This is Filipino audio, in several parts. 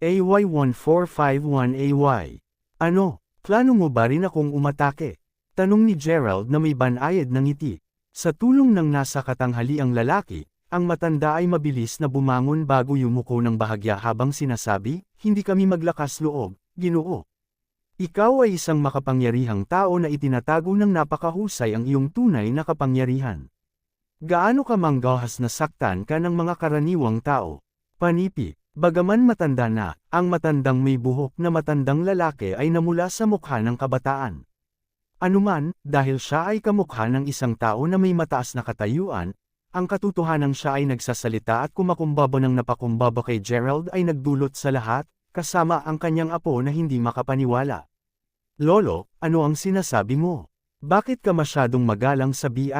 AY1451AY. Ano, plano mo ba rin akong umatake? Tanong ni Gerald na may banayad ng ngiti. Sa tulong ng nasa katanghaliang lalaki, ang matanda ay mabilis na bumangon bago yumuko ng bahagya habang sinasabi, "Hindi kami maglakas loob, Ginoo. Ikaw ay isang makapangyarihang tao na itinatago ng napakahusay ang iyong tunay na kapangyarihan. Gaano ka manggahas na saktan ka ng mga karaniwang tao?" Panipi. Bagaman matanda na, ang matandang may buhok na matandang lalaki ay namula sa mukha ng kabataan. Anuman, dahil siya ay kamukha ng isang tao na may mataas na katayuan, ang katotohanang siya ay nagsasalita at kumakumbaba ng napakumbaba kay Gerald ay nagdulot sa lahat, kasama ang kanyang apo na hindi makapaniwala. "Lolo, ano ang sinasabi mo? Bakit ka masyadong magalang sa B***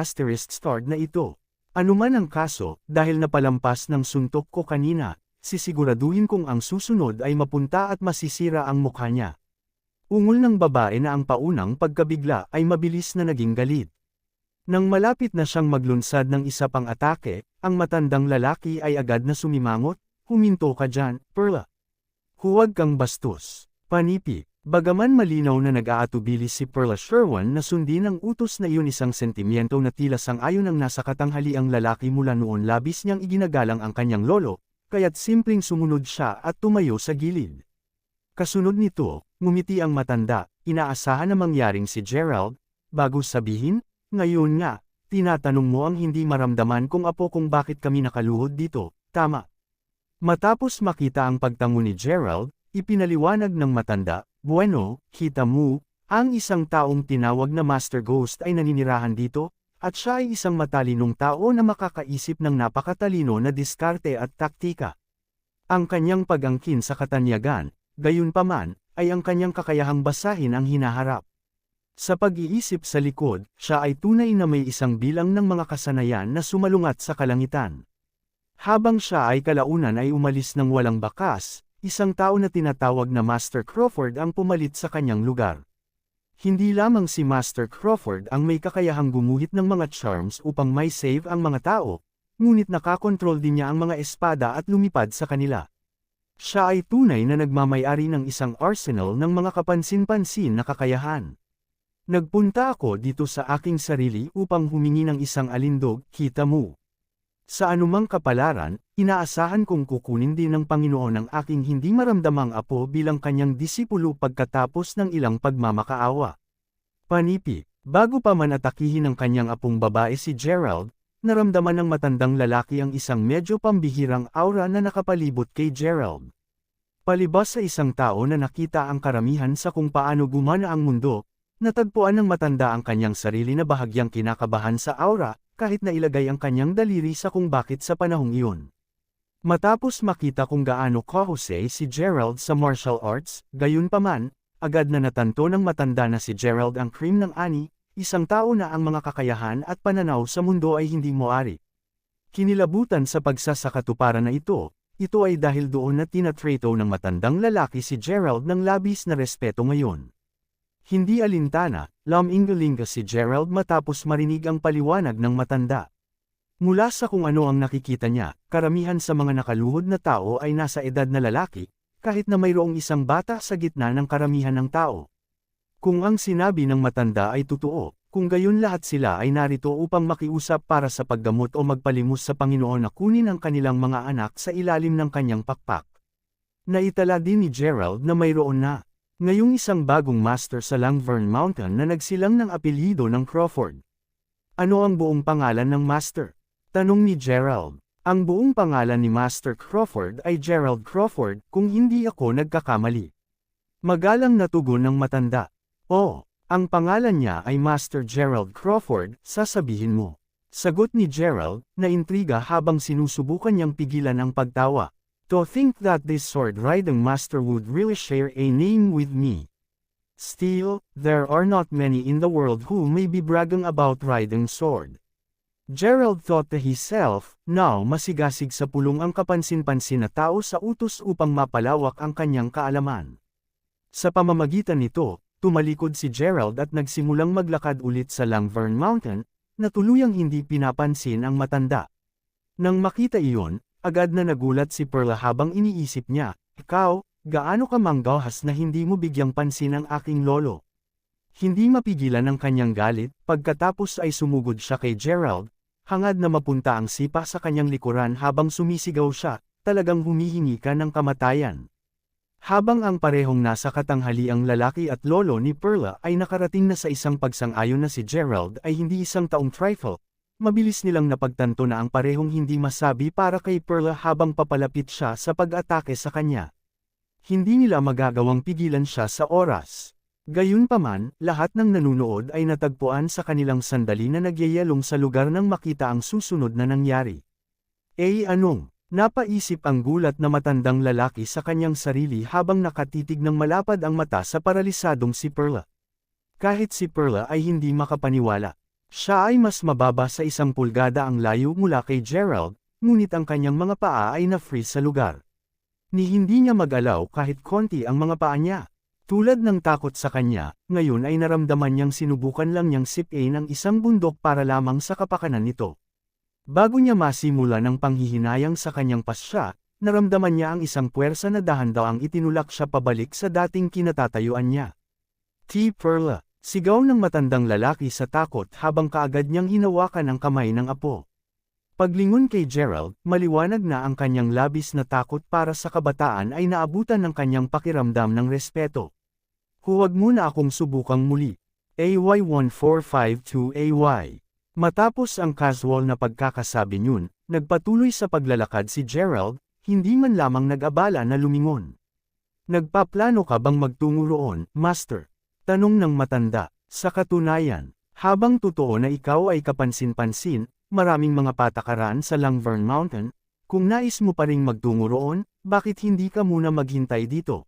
na ito? Anuman ang kaso, dahil napalampas ng suntok ko kanina, sisiguraduhin kong ang susunod ay mapunta at masisira ang mukha niya." Ungol ng babae na ang paunang pagkabigla ay mabilis na naging galit. Nang malapit na siyang maglunsad ng isa pang atake, ang matandang lalaki ay agad na sumimangot, "Huminto ka dyan, Perla. Huwag kang bastos." Panipi. Bagaman malinaw na nag-aatubili si Perla Sherwin na sundin ang utos na iyon, isang sentimiento na tila sang-ayon ang nasa katanghaliang lalaki mula noon labis niyang iginagalang ang kanyang lolo, kaya't simpleng sumunod siya at tumayo sa gilid. Kasunod nito, ngumiti ang matanda, inaasahan na mangyaring si Gerald, bago sabihin, "Ngayon nga, tinatanong mo ang hindi maramdaman kong apo kung bakit kami nakaluhod dito, tama?" Matapos makita ang pagtango ni Gerald, ipinaliwanag ng matanda, "Bueno, kita mo, ang isang taong tinawag na Master Ghost ay naninirahan dito, at siya ay isang matalinong tao na makakaisip ng napakatalino na diskarte at taktika. Ang kanyang pag-angkin sa katanyagan, gayunpaman, ay ang kanyang kakayahang basahin ang hinaharap. Sa pag-iisip sa likod, siya ay tunay na may isang bilang ng mga kasanayan na sumalungat sa kalangitan. Habang siya ay kalaunan ay umalis ng walang bakas, isang tao na tinatawag na Master Crawford ang pumalit sa kanyang lugar. Hindi lamang si Master Crawford ang may kakayahang gumuhit ng mga charms upang may save ang mga tao, ngunit nakakontrol din niya ang mga espada at lumipad sa kanila. Siya ay tunay na nagmamay-ari ng isang arsenal ng mga kapansin-pansin na kakayahan. "Nagpunta ako dito sa aking sarili upang humingi ng isang alindog, kita mo. Sa anumang kapalaran, inaasahan kong kukunin din ng Panginoon ang aking hindi maramdamang apo bilang kanyang disipulo pagkatapos ng ilang pagmamakaawa." Panipi. Bago pa man atakihin ng kanyang apong babae si Gerald, naramdaman ng matandang lalaki ang isang medyo pambihirang aura na nakapalibot kay Gerald. Palibas sa isang tao na nakita ang karamihan sa kung paano gumana ang mundo, natagpuan ng matanda ang kanyang sarili na bahagyang kinakabahan sa aura, kahit na ilagay ang kanyang daliri sa kung bakit sa panahong iyon. Matapos makita kung gaano kahusay si Gerald sa martial arts, gayunpaman, agad na natanto ng matanda na si Gerald ang cream ng ani, isang tao na ang mga kakayahan at pananaw sa mundo ay hindi moari. Kinilabutan sa pagsasakatuparan na ito ay dahil doon na tinatrato ng matandang lalaki si Gerald ng labis na respeto ngayon. Hindi alintana, laminggalinga si Gerald matapos marinig ang paliwanag ng matanda. Mula sa kung ano ang nakikita niya, karamihan sa mga nakaluhod na tao ay nasa edad na lalaki, kahit na mayroong isang bata sa gitna ng karamihan ng tao. Kung ang sinabi ng matanda ay totoo, kung gayon lahat sila ay narito upang makiusap para sa paggamot o magpalimos sa Panginoon na kunin ang kanilang mga anak sa ilalim ng kanyang pakpak. Naitala din ni Gerald na mayroon na ngayong isang bagong master sa Langvern Mountain na nagsilang ng apelyido ng Crawford. "Ano ang buong pangalan ng master?" tanong ni Gerald. "Ang buong pangalan ni Master Crawford ay Gerald Crawford, kung hindi ako nagkakamali." Magalang na tugon ng matanda. "Oh, ang pangalan niya ay Master Gerald Crawford, sasabihin mo." Sagot ni Gerald, na intriga habang sinusubukan niyang pigilan ang pagtawa. "To think that this sword-riding master would really share a name with me. Still, there are not many in the world who may be bragging about riding sword." Gerald thought to himself, now masigasig sa pulong ang kapansin-pansin na tao sa utos upang mapalawak ang kanyang kaalaman. Sa pamamagitan nito, tumalikod si Gerald at nagsimulang maglakad ulit sa Langvern Mountain, na tuluyang hindi pinapansin ang matanda. Nang makita iyon, agad na nagulat si Perla habang iniisip niya, "Ikaw, gaano ka manggahas na hindi mo bigyang pansin ang aking lolo. Hindi mapigilan ang kanyang galit, pagkatapos ay sumugod siya kay Gerald, hangad na mapunta ang sipa sa kanyang likuran habang sumisigaw siya, talagang humihingi ka ng kamatayan. Habang ang parehong nasa katanghaliang lalaki at lolo ni Perla ay nakarating na sa isang pagsang-ayon na si Gerald ay hindi isang taong trifle, mabilis nilang napagtanto na ang parehong hindi masabi para kay Perla habang papalapit siya sa pag-atake sa kanya. Hindi nila magagawang pigilan siya sa oras. Gayunpaman, lahat ng nanunood ay natagpuan sa kanilang sandali na nagyayalong sa lugar nang makita ang susunod na nangyari. Anong? Napaisip ang gulat na matandang lalaki sa kanyang sarili habang nakatitig ng malapad ang mata sa paralisadong si Perla. Kahit si Perla ay hindi makapaniwala. Siya ay mas mababa sa 1 pulgada ang layo mula kay Gerald, ngunit ang kanyang mga paa ay na-freeze sa lugar. Ni hindi niya mag-alaw kahit konti ang mga paa niya. Tulad ng takot sa kanya, ngayon ay naramdaman niyang sinubukan lang niyang sipain ang isang bundok para lamang sa kapakanan nito. Bago niya masimulan ang panghihinayang sa kanyang pasya, naramdaman niya ang isang puwersa na dahan-dahang itinulak siya pabalik sa dating kinatatayuan niya. Perla, sigaw ng matandang lalaki sa takot habang kaagad niyang hinawakan ang kamay ng apo. Paglingon kay Gerald, maliwanag na ang kanyang labis na takot para sa kabataan ay naabutan ng kanyang pakiramdam ng respeto. Huwag mo na akong subukang muli. AY1452AY. Matapos ang casual na pagkakasabi niyon, nagpatuloy sa paglalakad si Gerald, hindi man lamang nag-abala na lumingon. Nagpaplano ka bang magtungo roon, Master? Tanong ng matanda. Sa katunayan, habang totoo na ikaw ay kapansin-pansin, maraming mga patakaran sa Langvern Mountain, kung nais mo pa ring magtungo roon, bakit hindi ka muna maghintay dito?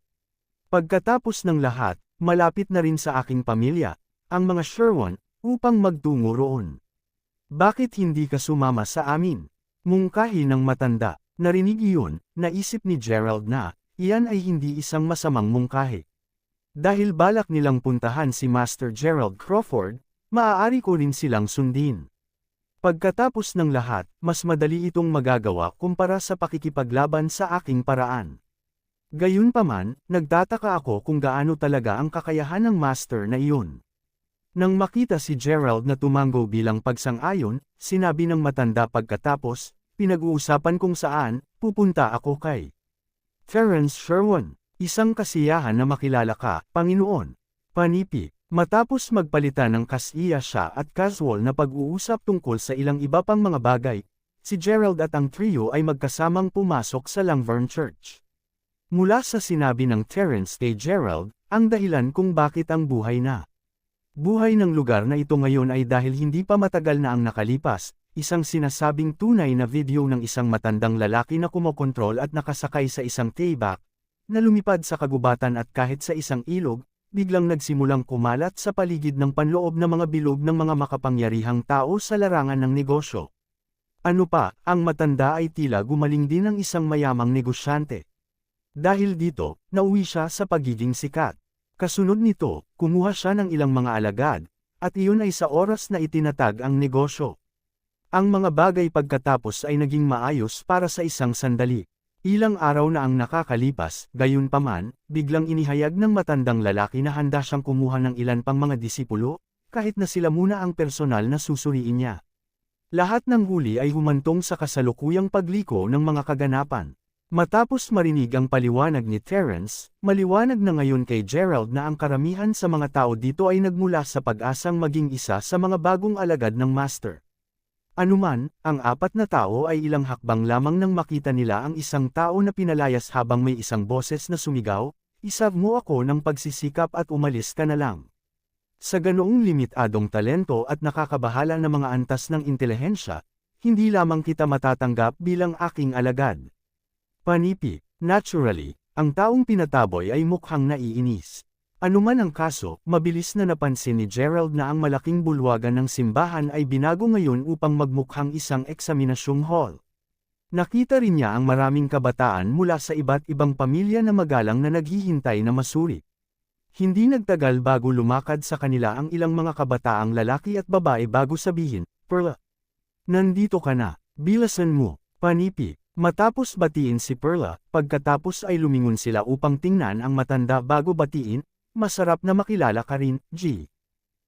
Pagkatapos ng lahat, malapit na rin sa aking pamilya, ang mga Sherwan, upang magtungo roon. Bakit hindi ka sumama sa amin? Mungkahi ng matanda. Narinig iyon, naisip ni Gerald na, iyan ay hindi isang masamang mungkahi. Dahil balak nilang puntahan si Master Gerald Crawford, maaari ko rin silang sundin. Pagkatapos ng lahat, mas madali itong magagawa kumpara sa pakikipaglaban sa aking paraan. Gayunpaman, nagtataka ako kung gaano talaga ang kakayahan ng Master na iyon. Nang makita si Gerald na tumango bilang pagsang-ayon, sinabi ng matanda pagkatapos, pinag-uusapan kung saan, pupunta ako kay Terence Sherwan. Isang kasiyahan na makilala ka, Panginoon. Panipi. Matapos magpalitan ng kasiya siya at casual na pag-uusap tungkol sa ilang iba pang mga bagay, si Gerald at ang trio ay magkasamang pumasok sa Langvern Church. Mula sa sinabi ng Terence kay Gerald, ang dahilan kung bakit ang buhay ng lugar na ito ngayon ay dahil hindi pa matagal na ang nakalipas, isang sinasabing tunay na video ng isang matandang lalaki na kumokontrol at nakasakay sa isang tayback, na lumipad sa kagubatan at kahit sa isang ilog, biglang nagsimulang kumalat sa paligid ng panloob na mga bilog ng mga makapangyarihang tao sa larangan ng negosyo. Ano pa, ang matanda ay tila gumaling din ng isang mayamang negosyante. Dahil dito, nauwi siya sa pagiging sikat. Kasunod nito, kumuha siya ng ilang mga alagad, at iyon ay sa oras na itinatag ang negosyo. Ang mga bagay pagkatapos ay naging maayos para sa isang sandali. Ilang araw na ang nakakalipas, gayunpaman, biglang inihayag ng matandang lalaki na handa siyang kumuha ng ilan pang mga disipulo, kahit na sila muna ang personal na susuriin niya. Lahat ng huli ay humantong sa kasalukuyang pagliko ng mga kaganapan. Matapos marinig ang paliwanag ni Terence, maliwanag na ngayon kay Gerald na ang karamihan sa mga tao dito ay nagmula sa pag-asang maging isa sa mga bagong alagad ng Master. Anuman, ang 4 na tao ay ilang hakbang lamang nang makita nila ang isang tao na pinalayas habang may isang boses na sumigaw, "Isab mo ako ng pagsisikap at umalis ka na lang." Sa ganoong limitadong talento at nakakabahala na mga antas ng intelihensya, hindi lamang kita matatanggap bilang aking alagad. Panipi. Naturally, ang taong pinataboy ay mukhang naiinis. Anuman ang kaso, mabilis na napansin ni Gerald na ang malaking bulwagan ng simbahan ay binago ngayon upang magmukhang isang eksaminasyong hall. Nakita rin niya ang maraming kabataan mula sa iba't ibang pamilya na magalang na naghihintay na masuri. Hindi nagtagal bago lumakad sa kanila ang ilang mga kabataang lalaki at babae bago sabihin, "Perla, nandito ka na, bilasan mo." Panipi. Matapos batiin si Perla, pagkatapos ay lumingon sila upang tingnan ang matanda bago batiin, masarap na makilala ka rin, G.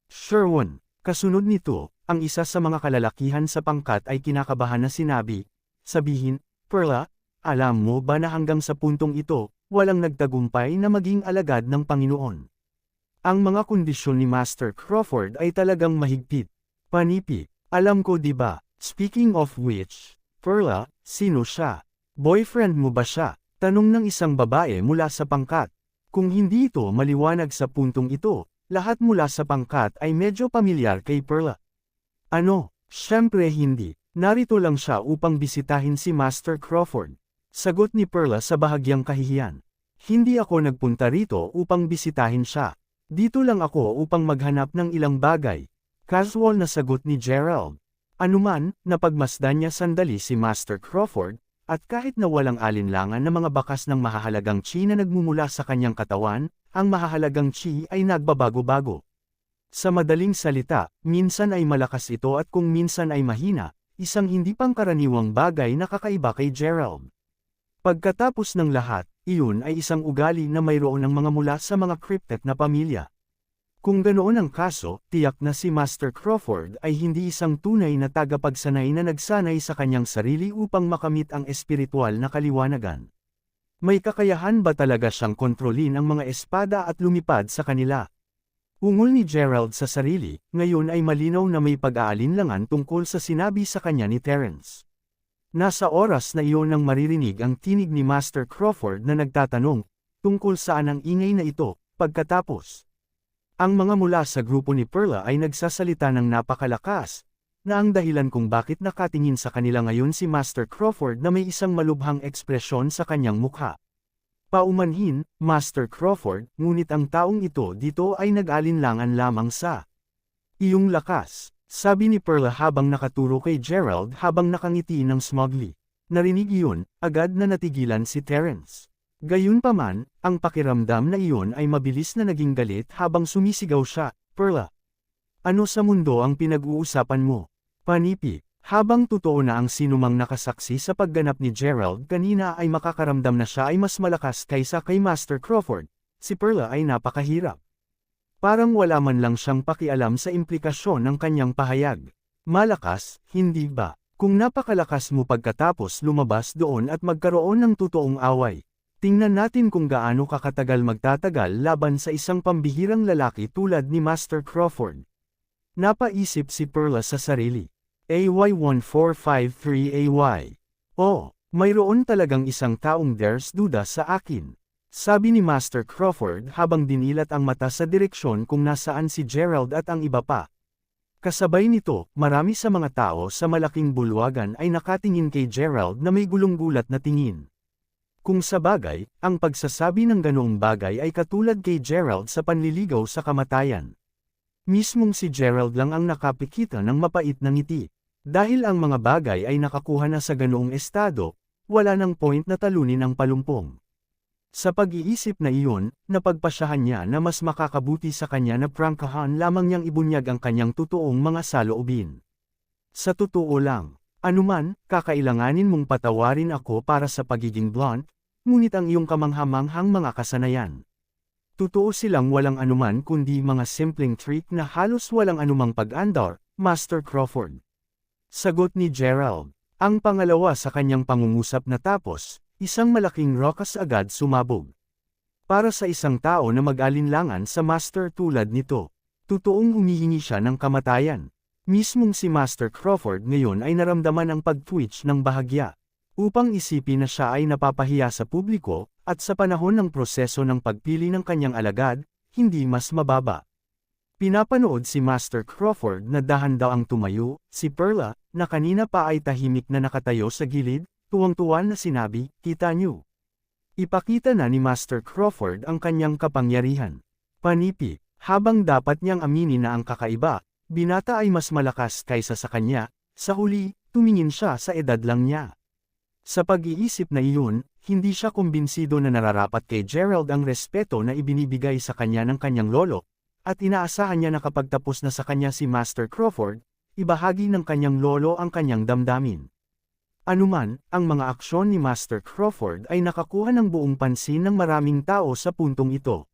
Sherwin. Kasunod nito, ang isa sa mga kalalakihan sa pangkat ay kinakabahan na sinabi, sabihin, Perla, alam mo ba na hanggang sa puntong ito, walang nagtagumpay na maging alagad ng Panginoon? Ang mga kondisyon ni Master Crawford ay talagang mahigpit. Panipi, alam ko diba? Speaking of which, Perla, sino siya? Boyfriend mo ba siya? Tanong ng isang babae mula sa pangkat. Kung hindi ito maliwanag sa puntong ito, lahat mula sa pangkat ay medyo pamilyar kay Perla. Ano? Siyempre hindi. Narito lang siya upang bisitahin si Master Crawford. Sagot ni Perla sa bahagyang kahihiyan. Hindi ako nagpunta rito upang bisitahin siya. Dito lang ako upang maghanap ng ilang bagay. Casual na sagot ni Gerald. Anuman, napagmasdan niya sandali si Master Crawford, at kahit na walang alinlangan na mga bakas ng mahahalagang chi na nagmumula sa kanyang katawan, ang mahahalagang chi ay nagbabago-bago. Sa madaling salita, minsan ay malakas ito at kung minsan ay mahina, isang hindi pangkaraniwang bagay na kakaiba kay Gerald. Pagkatapos ng lahat, iyon ay isang ugali na mayroon ng mga mula sa mga cryptid na pamilya. Kung ganoon ang kaso, tiyak na si Master Crawford ay hindi isang tunay na tagapagsanay na nagsanay sa kanyang sarili upang makamit ang espiritual na kaliwanagan. May kakayahan ba talaga siyang kontrolin ang mga espada at lumipad sa kanila? Ungol ni Gerald sa sarili, ngayon ay malinaw na may pag-aalinlangan tungkol sa sinabi sa kanya ni Terence. Nasa oras na iyon nang maririnig ang tinig ni Master Crawford na nagtatanong, tungkol saan ang ingay na ito, pagkatapos. Ang mga mula sa grupo ni Perla ay nagsasalita ng napakalakas, na ang dahilan kung bakit nakatingin sa kanila ngayon si Master Crawford na may isang malubhang ekspresyon sa kanyang mukha. Paumanhin, Master Crawford, ngunit ang taong ito dito ay nag-alinlangan lamang sa iyong lakas, sabi ni Perla habang nakaturo kay Gerald habang nakangiti ng smugly. Narinig iyon, agad na natigilan si Terence. Gayunpaman, ang pakiramdam na iyon ay mabilis na naging galit habang sumisigaw siya, Perla. Ano sa mundo ang pinag-uusapan mo? Panipi, habang totoo na ang sinumang nakasaksi sa pagganap ni Gerald kanina ay makakaramdam na siya ay mas malakas kaysa kay Master Crawford, si Perla ay napakahirap. Parang wala man lang siyang pakialam sa implikasyon ng kanyang pahayag. Malakas, hindi ba? Kung napakalakas mo pagkatapos lumabas doon at magkaroon ng totoong away. Tingnan natin kung gaano kakatagal magtatagal laban sa isang pambihirang lalaki tulad ni Master Crawford. Napaisip si Perla sa sarili. AY1453AY. Oh, mayroon talagang isang taong dares duda sa akin. Sabi ni Master Crawford habang dinilat ang mata sa direksyon kung nasaan si Gerald at ang iba pa. Kasabay nito, marami sa mga tao sa malaking bulwagan ay nakatingin kay Gerald na may gulong-gulat na tingin. Kung sa bagay, ang pagsasabi ng ganoong bagay ay katulad kay Gerald sa panliligaw sa kamatayan. Mismong si Gerald lang ang nakapikita ng mapait na ngiti. Dahil ang mga bagay ay nakakuha na sa ganoong estado, wala nang point na talunin ang palumpong. Sa pag-iisip na iyon, napagpasyahan niya na mas makakabuti sa kanya na prangkahan lamang niyang ibunyag ang kanyang totoong mga saloobin. Sa totoo lang, anuman, kakailanganin mong patawarin ako para sa pagiging blunt, ngunit ang iyong kamanghamanghang mga kasanayan. Totoo silang walang anuman kundi mga simpleng trick na halos walang anumang pag-andar, Master Crawford. Sagot ni Gerald. Ang pangalawa sa kanyang pangungusap na tapos, isang malaking rokas agad sumabog. Para sa isang tao na mag-alinlangan sa Master tulad nito, totoong humihingi siya ng kamatayan. Mismong si Master Crawford ngayon ay naramdaman ang pag-twitch ng bahagya. Upang isipin na siya ay napapahiya sa publiko, at sa panahon ng proseso ng pagpili ng kanyang alagad, hindi mas mababa. Pinapanood si Master Crawford na dahan daw ang tumayo, si Perla, na kanina pa ay tahimik na nakatayo sa gilid, tuwang-tuwa na sinabi, kita niyo. Ipakita na ni Master Crawford ang kanyang kapangyarihan. Panipi, habang dapat niyang aminin na ang kakaiba, binata ay mas malakas kaysa sa kanya, sa huli, tumingin siya sa edad lang niya. Sa pag-iisip na iyon, hindi siya kumbinsido na nararapat kay Gerald ang respeto na ibinibigay sa kanya ng kanyang lolo, at inaasahan niya na kapag tapos na sa kanya si Master Crawford, ibahagi ng kanyang lolo ang kanyang damdamin. Anuman, ang mga aksyon ni Master Crawford ay nakakuha ng buong pansin ng maraming tao sa puntong ito.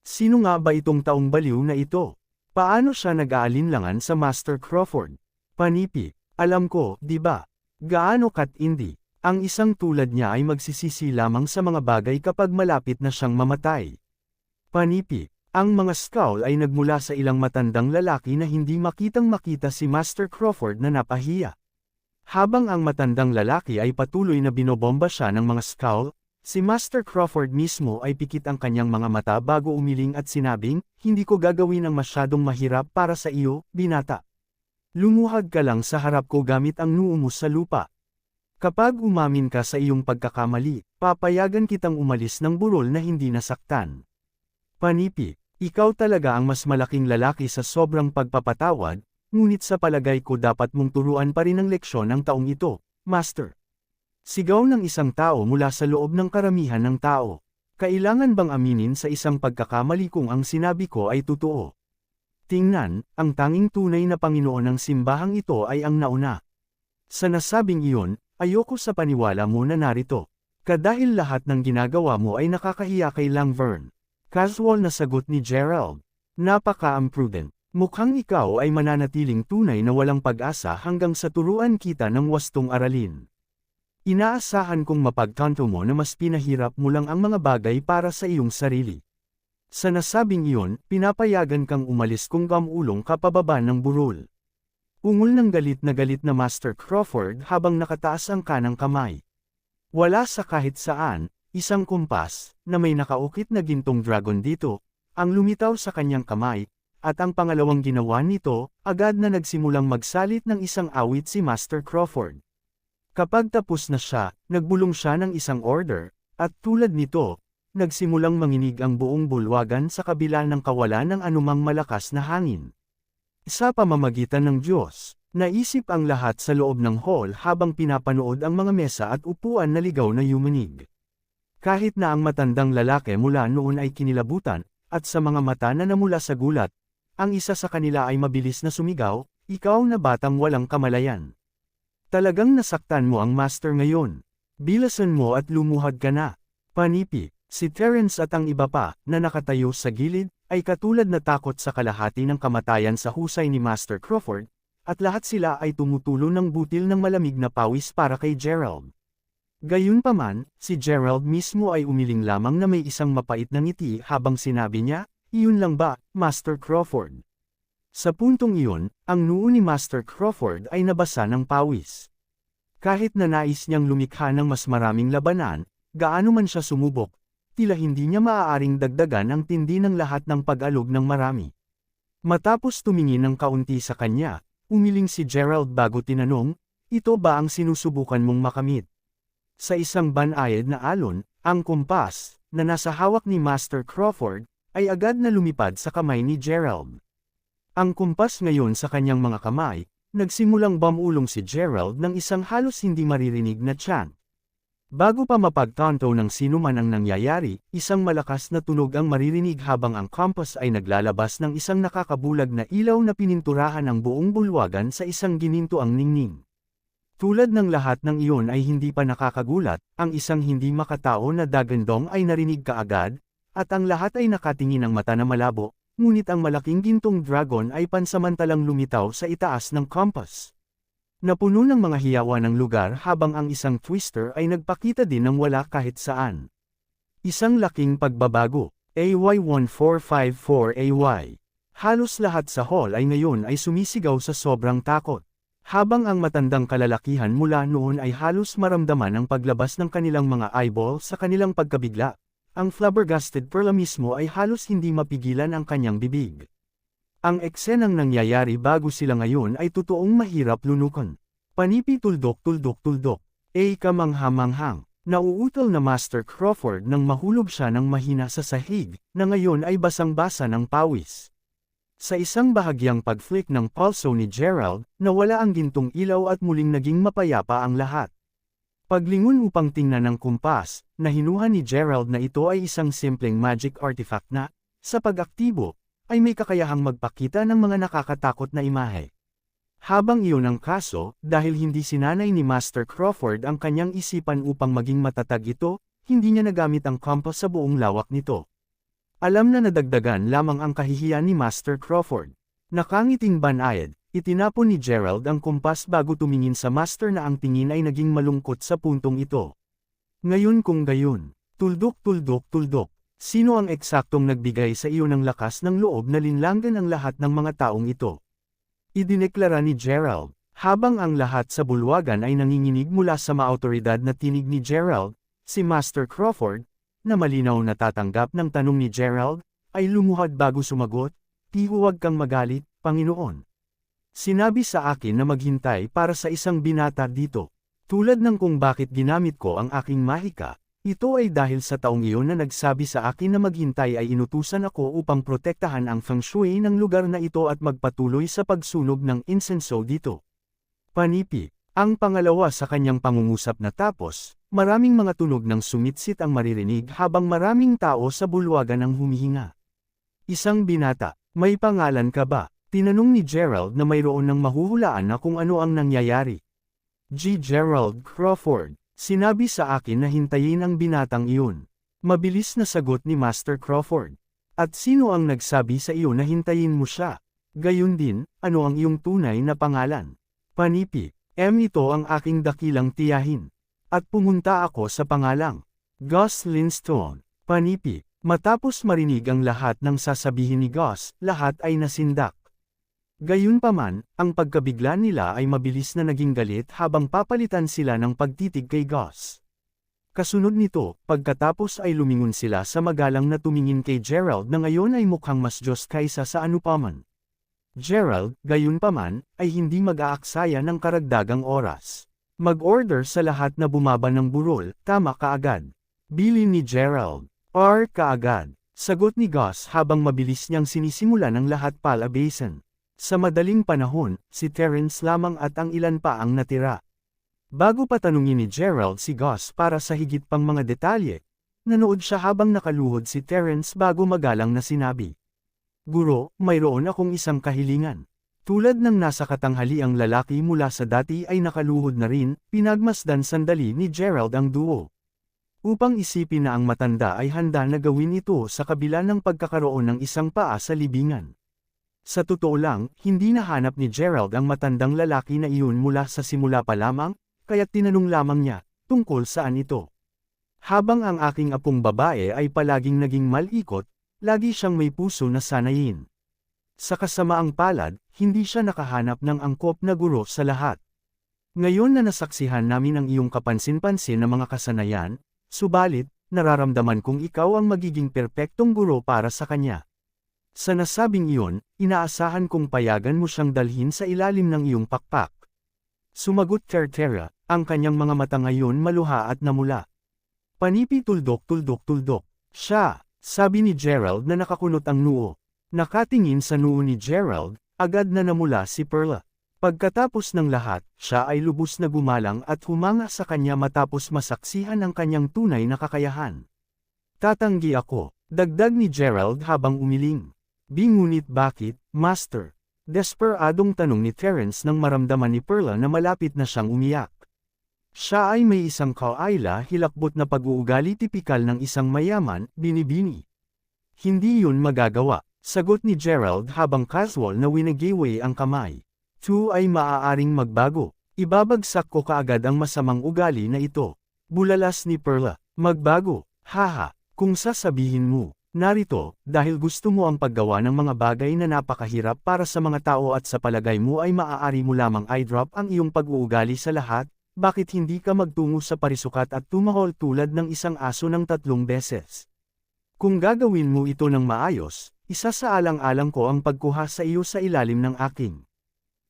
Sino nga ba itong taong baliw na ito? Paano siya nag-aalinlangan sa Master Crawford? Panipi, alam ko, di ba? Gaano katindi? Ang isang tulad niya ay magsisisi lamang sa mga bagay kapag malapit na siyang mamatay. Panipi, ang mga Skull ay nagmula sa ilang matandang lalaki na hindi makitang-makita si Master Crawford na napahiya. Habang ang matandang lalaki ay patuloy na binobomba siya ng mga Skull, si Master Crawford mismo ay pikit ang kanyang mga mata bago umiling at sinabing, "Hindi ko gagawin ang masyadong mahirap para sa iyo, binata. Lumuhad ka lang sa harap ko gamit ang noo mo sa lupa. Kapag umamin ka sa iyong pagkakamali, papayagan kitang umalis ng burol na hindi nasaktan." Panipi, ikaw talaga ang mas malaking lalaki sa sobrang pagpapatawad, ngunit sa palagay ko dapat mong turuan pa rin ang leksyon ng taong ito, Master. Sigaw ng isang tao mula sa loob ng karamihan ng tao. Kailangan bang aminin sa isang pagkakamali kung ang sinabi ko ay totoo? Tingnan, ang tanging tunay na Panginoon ng simbahang ito ay ang nauna. Sa nasabing iyon, ayoko sa paniwala mo na narito. Kadahil lahat ng ginagawa mo ay nakakahiya kay Langvern. Casual na sagot ni Gerald. Napaka-imprudent. Mukhang ikaw ay mananatiling tunay na walang pag-asa hanggang sa turuan kita ng wastong aralin. Inaasahan kong mapagtanto mo na mas pinahirap mo lang ang mga bagay para sa iyong sarili. Sa nasabing iyon, pinapayagan kang umalis kung gamulong ka pababa ng burol. Ungol ng galit na Master Crawford habang nakataas ang kanang kamay. Wala sa kahit saan, isang kumpas, na may nakaukit na gintong dragon dito, ang lumitaw sa kanyang kamay, at ang pangalawang ginawa nito, agad na nagsimulang magsalit ng isang awit si Master Crawford. Kapag tapos na siya, nagbulong siya ng isang order, at tulad nito, nagsimulang manginig ang buong bulwagan sa kabila ng kawalan ng anumang malakas na hangin. Sa pamamagitan ng Diyos, naisip ang lahat sa loob ng hall habang pinapanood ang mga mesa at upuan na ligaw na yumanig. Kahit na ang matandang lalaki mula noon ay kinilabutan, at sa mga mata na namula sa gulat, ang isa sa kanila ay mabilis na sumigaw, "Ikaw na batang walang kamalayan. Talagang nasaktan mo ang Master ngayon. Bilasan mo at lumuhad ka na." Panipi, si Terence at ang iba pa, na nakatayo sa gilid, ay katulad na takot sa kalahati ng kamatayan sa husay ni Master Crawford, at lahat sila ay tumutulo ng butil ng malamig na pawis para kay Gerald. Gayunpaman, si Gerald mismo ay umiling lamang na may isang mapait na ngiti habang sinabi niya, "Iyon lang ba, Master Crawford?" Sa puntong iyon, ang noo ni Master Crawford ay nabasa ng pawis. Kahit na nais niyang lumikha ng mas maraming labanan, gaano man siya sumubok, tila hindi niya maaaring dagdagan ang tindi ng lahat ng pag-alog ng marami. Matapos tumingin ng kaunti sa kanya, umiling si Gerald bago tinanong, "Ito ba ang sinusubukan mong makamit?" Sa isang banayad na alon, ang kumpas, na nasa hawak ni Master Crawford, ay agad na lumipad sa kamay ni Gerald. Ang kumpas ngayon sa kanyang mga kamay, nagsimulang bumulong si Gerald ng isang halos hindi maririnig na chant. Bago pa mapagtanto ng sino man ang nangyayari, isang malakas na tunog ang maririnig habang ang compass ay naglalabas ng isang nakakabulag na ilaw na pininturahan ang buong bulwagan sa isang ginintoang ningning. Tulad ng lahat ng iyon ay hindi pa nakakagulat, ang isang hindi makatao na dagandong ay narinig kaagad, at ang lahat ay nakatingin ng mata na malabo, ngunit ang malaking gintong dragon ay pansamantalang lumitaw sa itaas ng compass. Napuno ng mga hiyawan ng lugar habang ang isang twister ay nagpakita din ng wala kahit saan. Isang laking pagbabago, AY1454AY. Halos lahat sa hall ay ngayon ay sumisigaw sa sobrang takot. Habang ang matandang kalalakihan mula noon ay halos maramdaman ang paglabas ng kanilang mga eyeball sa kanilang pagkabigla, ang flabbergasted Perla mismo ay halos hindi mapigilan ang kanyang bibig. Ang eksenang nangyayari bago sila ngayon ay totoong mahirap lunukan. Panipi tuldok. Kamanghamanghang. Nauutol na Master Crawford nang mahulog siya ng mahina sa sahig, na ngayon ay basang-basa ng pawis. Sa isang bahagyang pag-flick ng pulso ni Gerald, nawala ang gintong ilaw at muling naging mapayapa ang lahat. Paglingon upang tingnan ng kumpas, nahinuha ni Gerald na ito ay isang simpleng magic artifact na, sa pag-aktibo, ay may kakayahang magpakita ng mga nakakatakot na imahe. Habang iyon ang kaso, dahil hindi sinanay ni Master Crawford ang kanyang isipan upang maging matatag ito, hindi niya nagamit ang compass sa buong lawak nito. Alam na nadagdagan lamang ang kahihiyan ni Master Crawford. Nakangiting banayad, itinapon ni Gerald ang kumpas bago tumingin sa Master na ang tingin ay naging malungkot sa puntong ito. Ngayon kung gayon, tuldok, sino ang eksaktong nagbigay sa iyo ng lakas ng loob na linlanggan ang lahat ng mga taong ito? Idineklara ni Gerald, habang ang lahat sa bulwagan ay nanginginig mula sa maautoridad na tinig ni Gerald, si Master Crawford, na malinaw na tatanggap ng tanong ni Gerald, ay lumuhad bago sumagot, "Huwag kang magalit, Panginoon. Sinabi sa akin na maghintay para sa isang binata dito. Tulad ng kung bakit ginamit ko ang aking mahika, ito ay dahil sa taong iyon na nagsabi sa akin na maghintay ay inutusan ako upang protektahan ang feng shui ng lugar na ito at magpatuloy sa pagsunog ng insenso dito." Panipi, ang pangalawa sa kanyang pangungusap na tapos, maraming mga tunog ng sumitsit ang maririnig habang maraming tao sa bulwagan ang humihinga. Isang binata, "May pangalan ka ba?" Tinanong ni Gerald na mayroon ng mahuhulaan na kung ano ang nangyayari. Gerald Crawford. Sinabi sa akin na hintayin ang binatang iyon. Mabilis na sagot ni Master Crawford. At sino ang nagsabi sa iyo na hintayin mo siya? Gayun din, ano ang iyong tunay na pangalan? Panipi, ito ang aking dakilang tiyahin. At pumunta ako sa pangalang Gus Linstone. Panipi, matapos marinig ang lahat ng sasabihin ni Gus, lahat ay nasindak. Gayunpaman, ang pagkabigla nila ay mabilis na naging galit habang papalitan sila ng pagtitig kay Gus. Kasunod nito, pagkatapos ay lumingon sila sa magalang na tumingin kay Gerald na ngayon ay mukhang mas Diyos kaysa sa anupaman. Gerald, gayunpaman, ay hindi mag-aaksaya ng karagdagang oras. Mag-order sa lahat na bumaba ng burol, tama kaagad. Bilin ni Gerald. Kaagad. Sagot ni Gus habang mabilis niyang sinisimula ng lahat palabasin. Sa madaling panahon, si Terence lamang at ang ilan pa ang natira. Bago pa tanungin ni Gerald si Gus para sa higit pang mga detalye, nanood siya habang nakaluhod si Terence bago magalang na sinabi. "Guro, mayroon akong isang kahilingan." Tulad ng nasa katanghali ang lalaki mula sa dati ay nakaluhod na rin, pinagmasdan sandali ni Gerald ang duo. Upang isipin na ang matanda ay handa na gawin ito sa kabila ng pagkakaroon ng isang paa sa libingan. Sa totoo lang, hindi nahanap ni Gerald ang matandang lalaki na iyon mula sa simula pa lamang, kaya't tinanong lamang niya, tungkol saan ito. Habang ang aking apong babae ay palaging naging malikot, lagi siyang may puso na sanayin. Sa kasamaang palad, hindi siya nakahanap ng angkop na guro sa lahat. Ngayon na nasaksihan namin ang iyong kapansin-pansin na mga kasanayan, subalit, nararamdaman kong ikaw ang magiging perpektong guro para sa kanya. Sa nasabing iyon, inaasahan kong payagan mo siyang dalhin sa ilalim ng iyong pakpak. Sumagot Tertera, ang kanyang mga mata ngayon maluha at namula. Panipi tuldok. Siya, sabi ni Gerald na nakakunot ang noo. Nakatingin sa noo ni Gerald, agad na namula si Perla. Pagkatapos ng lahat, siya ay lubos na gumalang at humanga sa kanya matapos masaksihan ang kanyang tunay na kakayahan. Tatanggi ako, dagdag ni Gerald habang umiling. Ngunit bakit, Master? Desperadong tanong ni Terence nang maramdaman ni Perla na malapit na siyang umiyak. Siya ay may isang kawaila hilakbot na pag-uugali tipikal ng isang mayaman, binibini. Hindi yun magagawa, sagot ni Gerald habang casual na winagiway ang kamay. Ay maaaring magbago. Ibabagsak ko kaagad ang masamang ugali na ito. Bulalas ni Perla. Magbago, haha, kung sasabihin mo. Narito, dahil gusto mo ang paggawa ng mga bagay na napakahirap para sa mga tao at sa palagay mo ay maaari mo lamang i-drop ang iyong pag-uugali sa lahat, bakit hindi ka magtungo sa parisukat at tumahol tulad ng isang aso ng 3 beses? Kung gagawin mo ito ng maayos, isasaalang-alang ko ang pagkuha sa iyo sa ilalim ng aking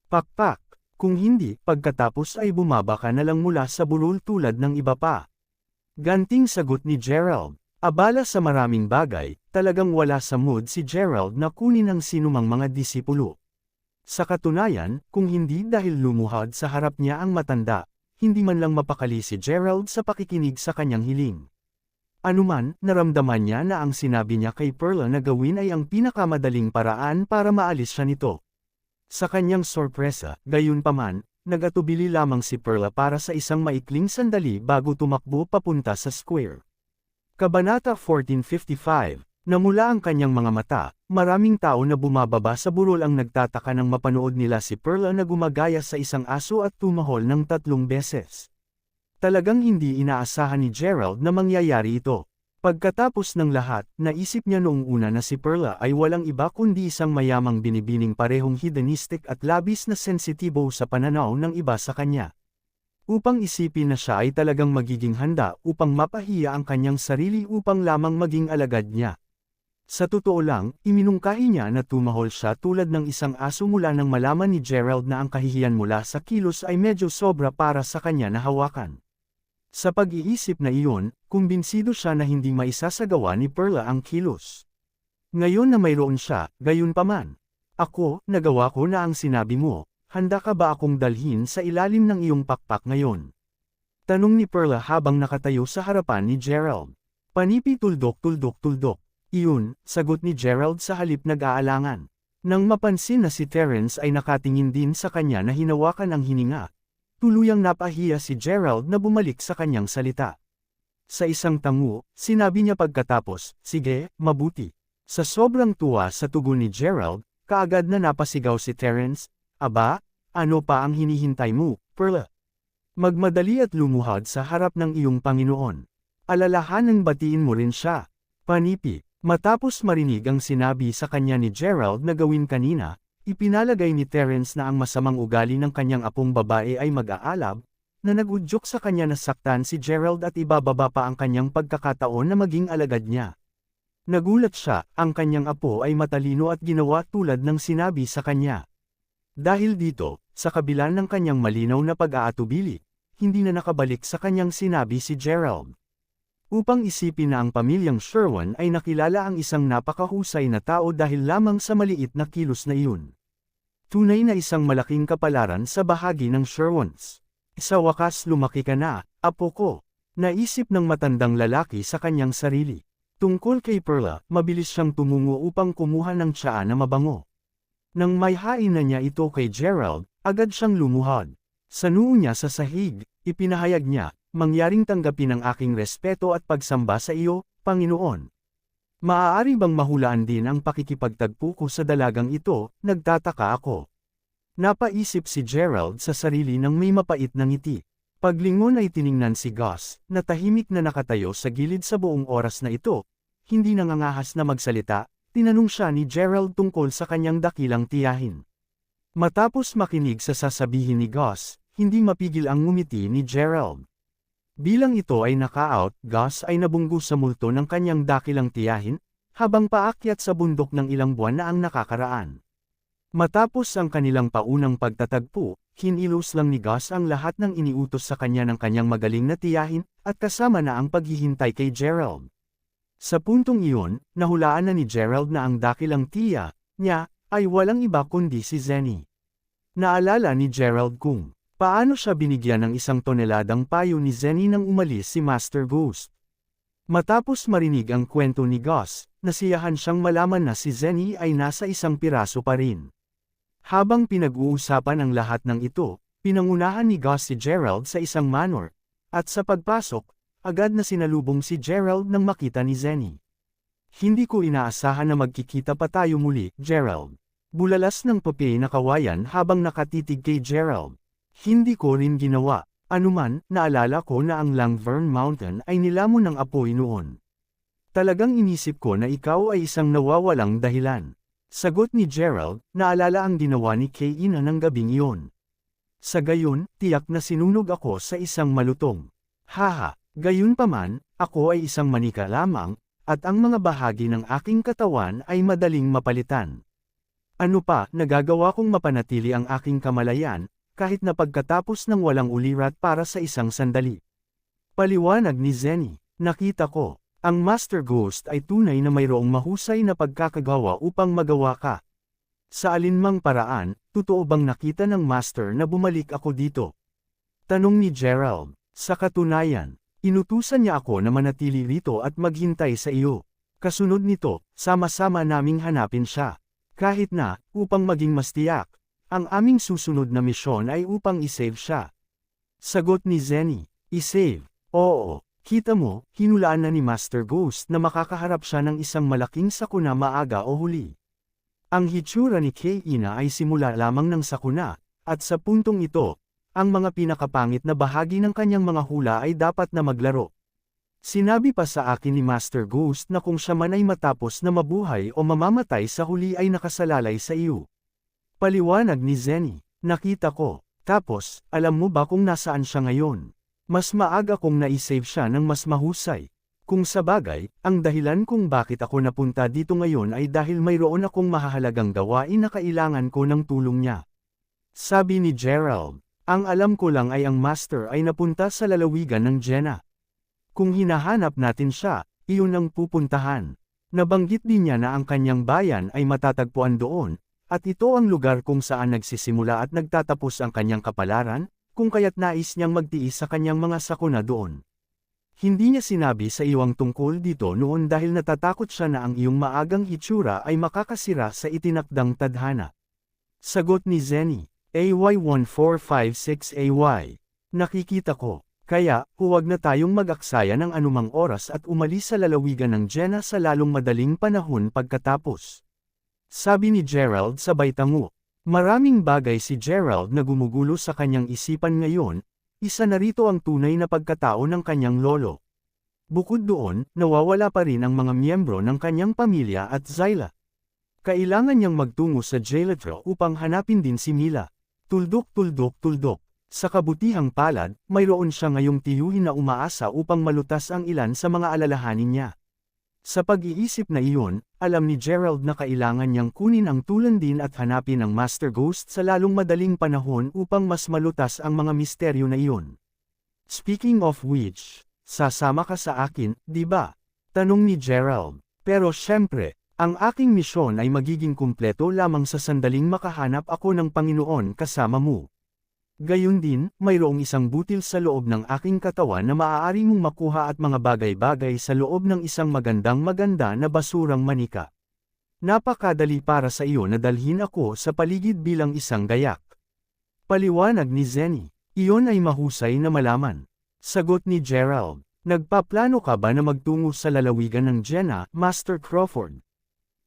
pakpak. Kung hindi, pagkatapos ay bumaba ka na lang mula sa burol tulad ng iba pa. Ganting sagot ni Gerald. Abala sa maraming bagay, talagang wala sa mood si Gerald na kunin ang sinumang mga disipulo. Sa katunayan, kung hindi dahil lumuhad sa harap niya ang matanda, hindi man lang mapakali si Gerald sa pakikinig sa kanyang hiling. Anuman, naramdaman niya na ang sinabi niya kay Perla na gawin ay ang pinakamadaling paraan para maalis siya nito. Sa kanyang sorpresa, gayunpaman, nag-atubili lamang si Perla para sa isang maikling sandali bago tumakbo papunta sa square. Kabanata 1455, namula ang kanyang mga mata, maraming tao na bumababa sa burol ang nagtataka nang mapanood nila si Perla na gumagaya sa isang aso at tumahol ng 3 beses. Talagang hindi inaasahan ni Gerald na mangyayari ito. Pagkatapos ng lahat, naisip niya noong una na si Perla ay walang iba kundi isang mayamang binibining parehong hedonistic at labis na sensitibo sa pananaw ng iba sa kanya. Upang isipin na siya ay talagang magiging handa upang mapahiya ang kanyang sarili upang lamang maging alagad niya. Sa totoo lang, iminungkahi niya na tumahol siya tulad ng isang aso mula nang malaman ni Gerald na ang kahihiyan mula sa kilos ay medyo sobra para sa kanya na hawakan. Sa pag-iisip na iyon, kumbinsido siya na hindi maisasagawa ni Perla ang kilos. Ngayon na mayroon siya, gayunpaman. Ako, nagawa ko na ang sinabi mo, handa ka ba akong dalhin sa ilalim ng iyong pakpak ngayon? Tanong ni Perla habang nakatayo sa harapan ni Gerald. Panipi tuldok. Iyon, sagot ni Gerald sa halip nag-aalangan. Nang mapansin na si Terence ay nakatingin din sa kanya na hinawakan ang hininga, tuluyang napahiya si Gerald na bumalik sa kanyang salita. Sa isang tango, sinabi niya pagkatapos, sige, mabuti. Sa sobrang tuwa sa tugon ni Gerald, kaagad na napasigaw si Terence, aba, ano pa ang hinihintay mo, Perla? Magmadali at lumuhad sa harap ng iyong Panginoon. Alalahanang batiin mo rin siya. Panipi, matapos marinig ang sinabi sa kanya ni Gerald na gawin kanina, ipinalagay ni Terence na ang masamang ugali ng kanyang apong babae ay mag-aalab, na nag-udyok sa kanya na saktan si Gerald at ibababa pa ang kanyang pagkakataon na maging alagad niya. Nagulat siya, ang kanyang apo ay matalino at ginawa tulad ng sinabi sa kanya. Dahil dito, sa kabila ng kanyang malinaw na pag-aatubili, hindi na nakabalik sa kanyang sinabi si Gerald. Upang isipin na ang pamilyang Sherwin ay nakilala ang isang napakahusay na tao dahil lamang sa maliit na kilos na iyon. Tunay na isang malaking kapalaran sa bahagi ng Sherwins. Sa wakas lumaki ka na, apo ko. Naisip ng matandang lalaki sa kanyang sarili. Tungkol kay Perla, mabilis siyang tumungo upang kumuha ng tsaa na mabango. Nang may hain na niya ito kay Gerald, agad siyang lumuhad. Sa noo niya sa sahig, ipinahayag niya, mangyaring tanggapin ang aking respeto at pagsamba sa iyo, Panginoon. Maaari bang mahulaan din ang pakikipagtagpo ko sa dalagang ito, nagtataka ako. Napaisip si Gerald sa sarili ng may mapait na ngiti. Paglingon ay tiningnan si Gus, na tahimik na nakatayo sa gilid sa buong oras na ito, hindi nangangahas na magsalita, tinanong siya ni Gerald tungkol sa kanyang dakilang tiyahin. Matapos makinig sa sasabihin ni Gus, hindi mapigil ang ngumiti ni Gerald. Bilang ito ay naka-out, Gus ay nabunggo sa multo ng kanyang dakilang tiyahin, habang paakyat sa bundok ng ilang buwan na ang nakakaraan. Matapos ang kanilang paunang pagtatagpo, kinilos lang ni Gus ang lahat ng iniutos sa kanya ng kanyang magaling na tiyahin, at kasama na ang paghihintay kay Gerald. Sa puntong iyon, nahulaan na ni Gerald na ang dakilang tiya niya ay walang iba kundi si Zenny. Naalala ni Gerald kung paano siya binigyan ng 1 toneladang payo ni Zenny nang umalis si Master Ghost. Matapos marinig ang kwento ni Gus, nasiyahan siyang malaman na si Zenny ay nasa 1 piraso pa rin. Habang pinag-uusapan ang lahat ng ito, pinangunahan ni Gus si Gerald sa isang manor, at sa pagpasok, agad na sinalubong si Gerald nang makita ni Zenny. Hindi ko inaasahan na magkikita pa tayo muli, Gerald. Bulalas ng papel na kawayan habang nakatitig kay Gerald. Hindi ko rin ginawa. Anuman, naalala ko na ang Langvern Mountain ay nilamon ng apoy noon. Talagang inisip ko na ikaw ay isang nawawalang dahilan. Sagot ni Gerald, naalala ang ginawa ni Kaina ng gabing iyon. Sa gayon, tiyak na sinunog ako sa isang malutong. Haha, gayunpaman, ako ay isang manika lamang, at ang mga bahagi ng aking katawan ay madaling mapalitan. Ano pa, nagagawa kong mapanatili ang aking kamalayan, kahit na pagkatapos ng walang ulirat para sa isang sandali. Paliwanag ni Zenny, nakita ko. Ang Master Ghost ay tunay na mayroong mahusay na pagkakagawa upang magawa ka. Sa alinmang paraan, totoo bang nakita ng Master na bumalik ako dito? Tanong ni Gerald. Sa katunayan, inutusan niya ako na manatili rito at maghintay sa iyo. Kasunod nito, sama-sama naming hanapin siya. Kahit na, upang maging mas tiyak, Ang aming susunod na misyon ay upang isave siya. Sagot ni Zenny, isave? Oo, kita mo, hinulaan na ni Master Ghost na makakaharap siya ng isang malaking sakuna maaga o huli. Ang hitsura ni Kei-ina ay simula lamang ng sakuna, at sa puntong ito, ang mga pinakapangit na bahagi ng kanyang mga hula ay dapat na maglaro. Sinabi pa sa akin ni Master Ghost na kung siya man ay matapos na mabuhay o mamamatay sa huli ay nakasalalay sa iyo. Paliwanag ni Zenny, nakita ko. Tapos, alam mo ba kung nasaan siya ngayon? Mas maaga kong na-save siya ng mas mahusay. Kung sabagay, ang dahilan kung bakit ako napunta dito ngayon ay dahil mayroon akong mahahalagang gawain na kailangan ko ng tulong niya. Sabi ni Gerald, ang alam ko lang ay ang Master ay napunta sa lalawigan ng Jenna. Kung hinahanap natin siya, iyon ang pupuntahan. Nabanggit din niya na ang kanyang bayan ay matatagpuan doon, at ito ang lugar kung saan nagsisimula at nagtatapos ang kanyang kapalaran, kung kaya't nais niyang magtiis sa kanyang mga sakuna doon. Hindi niya sinabi sa iyo ang tungkol dito noon dahil natatakot siya na ang iyong maagang hitsura ay makakasira sa itinakdang tadhana. Sagot ni Zenny, AY1456AY. Nakikita ko. Kaya, huwag na tayong mag-aksaya ng anumang oras at umalis sa lalawigan ng Jenna sa lalong madaling panahon pagkatapos. Sabi ni Gerald sabay tango. Maraming bagay si Gerald na gumugulo sa kanyang isipan ngayon, isa na rito ang tunay na pagkatao ng kanyang lolo. Bukod doon, nawawala pa rin ang mga miyembro ng kanyang pamilya at Zyla. Kailangan niyang magtungo sa Jailatro upang hanapin din si Mila. Tuldok. Sa kabutihang palad, mayroon siya ngayong tiyuhin na umaasa upang malutas ang ilan sa mga alalahanin niya. Sa pag-iisip na iyon, alam ni Gerald na kailangan niyang kunin ang tulandin at hanapin ang Master Ghost sa lalong madaling panahon upang mas malutas ang mga misteryo na iyon. Speaking of which, sasama ka sa akin, di ba? Tanong ni Gerald. Pero syempre, ang aking misyon ay magiging kumpleto lamang sa sandaling makahanap ako ng Panginoon kasama mo. Gayun din, mayroong isang butil sa loob ng aking katawan na maaari mong makuha at mga bagay-bagay sa loob ng isang maganda na basurang manika. Napakadali para sa iyo na dalhin ako sa paligid bilang isang gayak. Paliwanag ni Zenny, iyon ay mahusay na malaman. Sagot ni Gerald, nagpaplano ka ba na magtungo sa lalawigan ng Jenna, Master Crawford?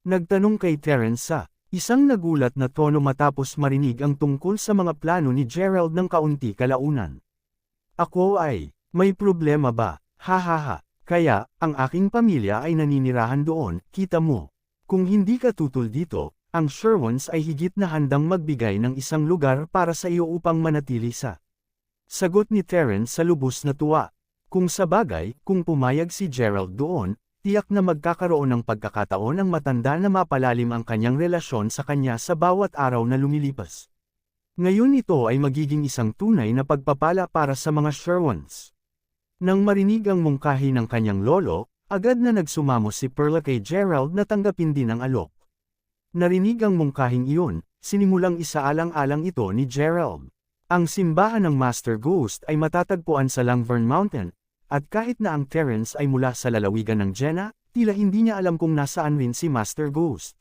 Nagtanong kay Terence sa isang nagulat na tono matapos marinig ang tungkol sa mga plano ni Gerald ng kaunti kalaunan. Ako ay, may problema ba? Hahaha, kaya, ang aking pamilya ay naninirahan doon, kita mo. Kung hindi ka tutol dito, ang Sherwans ay higit na handang magbigay ng isang lugar para sa iyo upang manatili sa. Sagot ni Terence sa lubos na tuwa. Kung sabagay, kung pumayag si Gerald doon, tiyak na magkakaroon ng pagkakataon ang matanda na mapalalim ang kanyang relasyon sa kanya sa bawat araw na lumilipas. Ngayon ito ay magiging isang tunay na pagpapala para sa mga Sherwans. Nang marinig ang mungkahi ng kanyang lolo, agad na nagsumamo si Perla kay Gerald na tanggapin din ang alok. Narinig ang mungkahing iyon, sinimulang isaalang-alang ito ni Gerald. Ang simbahan ng Master Ghost ay matatagpuan sa Langvern Mountain, at kahit na ang Terence ay mula sa lalawigan ng Jenna, tila hindi niya alam kung nasaan rin si Master Ghost.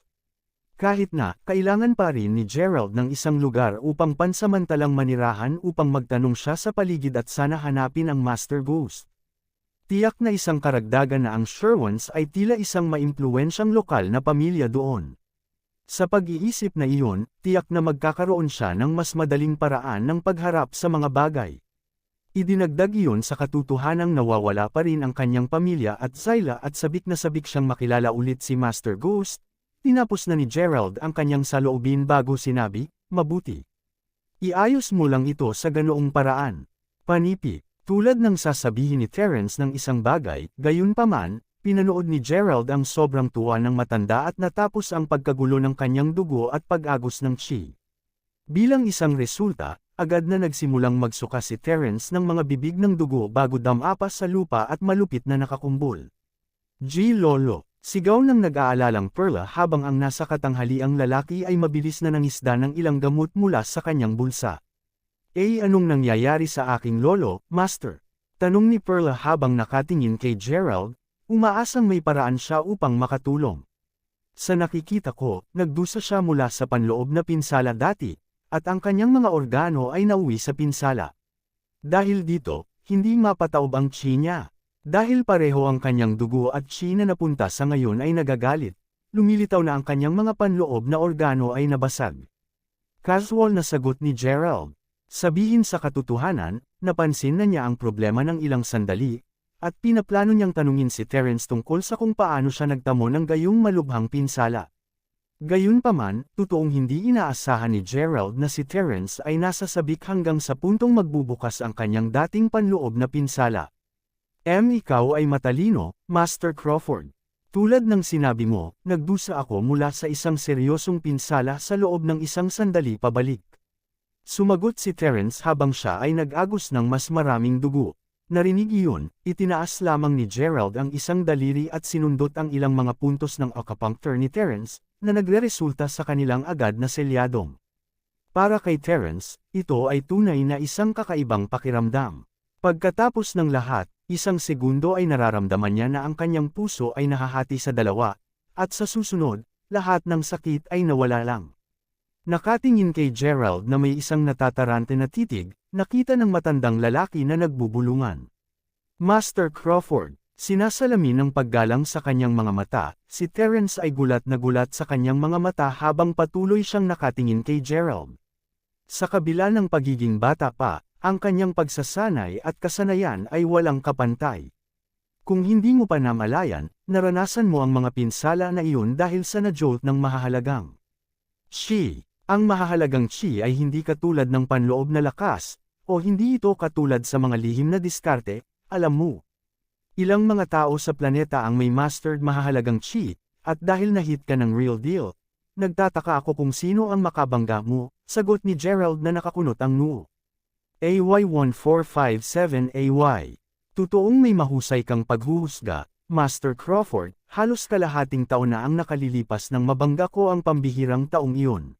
Kahit na, kailangan pa rin ni Gerald ng isang lugar upang pansamantalang manirahan upang magtanong siya sa paligid at sana hanapin ang Master Ghost. Tiyak na isang karagdagan na ang Sherwans ay tila isang maimpluwensyang lokal na pamilya doon. Sa pag-iisip na iyon, tiyak na magkakaroon siya ng mas madaling paraan ng pagharap sa mga bagay. Idinagdag iyon sa katotohanang nawawala pa rin ang kanyang pamilya at Zyla at sabik na sabik siyang makilala ulit si Master Ghost. Tinapos na ni Gerald ang kanyang saloobin bago sinabi, mabuti. Iayos mo lang ito sa ganoong paraan. Panipi, tulad ng sasabihin ni Terence ng isang bagay, gayunpaman, pinanood ni Gerald ang sobrang tuwa ng matanda at natapos ang pagkagulo ng kanyang dugo at pag-agos ng chi. Bilang isang resulta, agad na nagsimulang magsuka si Terence ng mga bibig ng dugo bago damapas sa lupa at malupit na nakakumbol. G. Lolo, sigaw ng nag-aalalang Perla habang ang nasa katanghaliang lalaki ay mabilis na nangisda ng ilang gamot mula sa kanyang bulsa. Anong nangyayari sa aking lolo, Master? Tanong ni Perla habang nakatingin kay Gerald, umaasang may paraan siya upang makatulong. Sa nakikita ko, nagdusa siya mula sa panloob na pinsala dati, at ang kanyang mga organo ay nauwi sa pinsala. Dahil dito, hindi mapataob ang chi niya. Dahil pareho ang kanyang dugo at chi na napunta sa ngayon ay nagagalit, lumilitaw na ang kanyang mga panloob na organo ay nabasag. Casual na sagot ni Gerald. Sabihin sa katotohanan, napansin na niya ang problema ng ilang sandali, at pinaplano niyang tanungin si Terence tungkol sa kung paano siya nagtamo ng gayong malubhang pinsala. Gayunpaman, totoong hindi inaasahan ni Gerald na si Terence ay nasa sabik hanggang sa puntong magbubukas ang kanyang dating panloob na pinsala. Ikaw ay matalino, Master Crawford. Tulad ng sinabi mo, nagdusa ako mula sa isang seryosong pinsala sa loob ng isang sandali pabalik. Sumagot si Terence habang siya ay nag-agos ng mas maraming dugo. Narinig iyon, itinaas lamang ni Gerald ang isang daliri at sinundot ang ilang mga puntos ng acupuncture ni Terence, na nagreresulta sa kanilang agad na selyadong. Para kay Terence, ito ay tunay na isang kakaibang pakiramdam. Pagkatapos ng lahat, isang segundo ay nararamdaman niya na ang kanyang puso ay nahahati sa dalawa, at sa susunod, lahat ng sakit ay nawala lang. Nakatingin kay Gerald na may isang natatarante na titig, nakita ng matandang lalaki na nagbubulungan. Master Crawford, sinasalamin ng paggalang sa kanyang mga mata, si Terence ay gulat na gulat sa kanyang mga mata habang patuloy siyang nakatingin kay Gerald. Sa kabila ng pagiging bata pa, ang kanyang pagsasanay at kasanayan ay walang kapantay. Kung hindi mo pa namalayan, naranasan mo ang mga pinsala na iyon dahil sa na-jolt ng mahahalagang chi. Ang mahahalagang chi ay hindi katulad ng panloob na lakas, o hindi ito katulad sa mga lihim na diskarte, alam mo. Ilang mga tao sa planeta ang may mastered mahahalagang chi, at dahil na-hit ka ng real deal, nagtataka ako kung sino ang makabangga mo, sagot ni Gerald na nakakunot ang noo. AY1457AY. Totoong may mahusay kang paghuhusga, Master Crawford, halos kalahating taon na ang nakalilipas nang mabangga ko ang pambihirang taong iyon.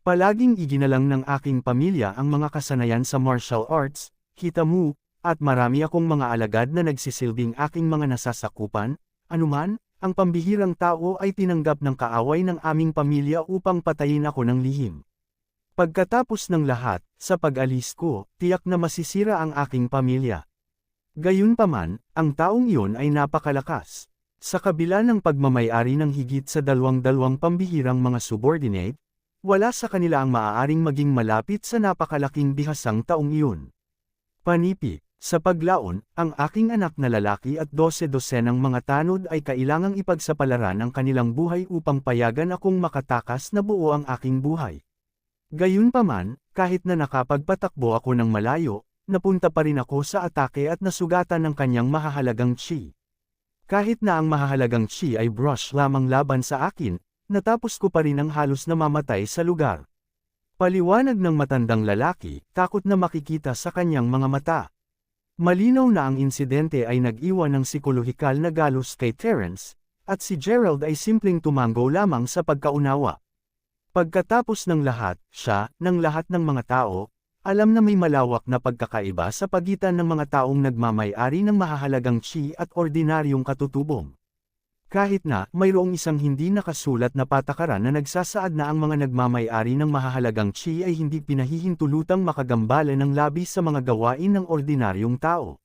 Palaging iginalang ng aking pamilya ang mga kasanayan sa martial arts, kita mo, at marami akong mga alagad na nagsisilbing aking mga nasasakupan, anuman, ang pambihirang tao ay tinanggap ng kaaway ng aming pamilya upang patayin ako ng lihim. Pagkatapos ng lahat, sa pag-alis ko, tiyak na masisira ang aking pamilya. Gayunpaman, ang taong iyon ay napakalakas. Sa kabila ng pagmamay-ari ng higit sa 22 pambihirang mga subordinate, wala sa kanila ang maaaring maging malapit sa napakalaking bihasang taong iyon. Panipi, sa paglaon, ang aking anak na lalaki at 12-dosenang mga tanod ay kailangang ipagsapalaran ang kanilang buhay upang payagan akong makatakas na buo ang aking buhay. Gayunpaman, kahit na nakapagpatakbo ako ng malayo, napunta pa rin ako sa atake at nasugatan ng kanyang mahahalagang chi. Kahit na ang mahahalagang chi ay brush lamang laban sa akin, natapos ko pa rin ang halos namamatay sa lugar. Paliwanag ng matandang lalaki, takot na makikita sa kanyang mga mata. Malinaw na ang insidente ay nag-iwan ng psikolohikal na galos kay Terence, at si Gerald ay simpleng tumango lamang sa pagkaunawa. Pagkatapos ng lahat, siya, ng lahat ng mga tao, alam na may malawak na pagkakaiba sa pagitan ng mga taong nagmamay-ari ng mahahalagang chi at ordinaryong katutubong. Kahit na, mayroong isang hindi nakasulat na patakaran na nagsasaad na ang mga nagmamay-ari ng mahahalagang chi ay hindi pinahihintulutang makagambala ng labis sa mga gawain ng ordinaryong tao.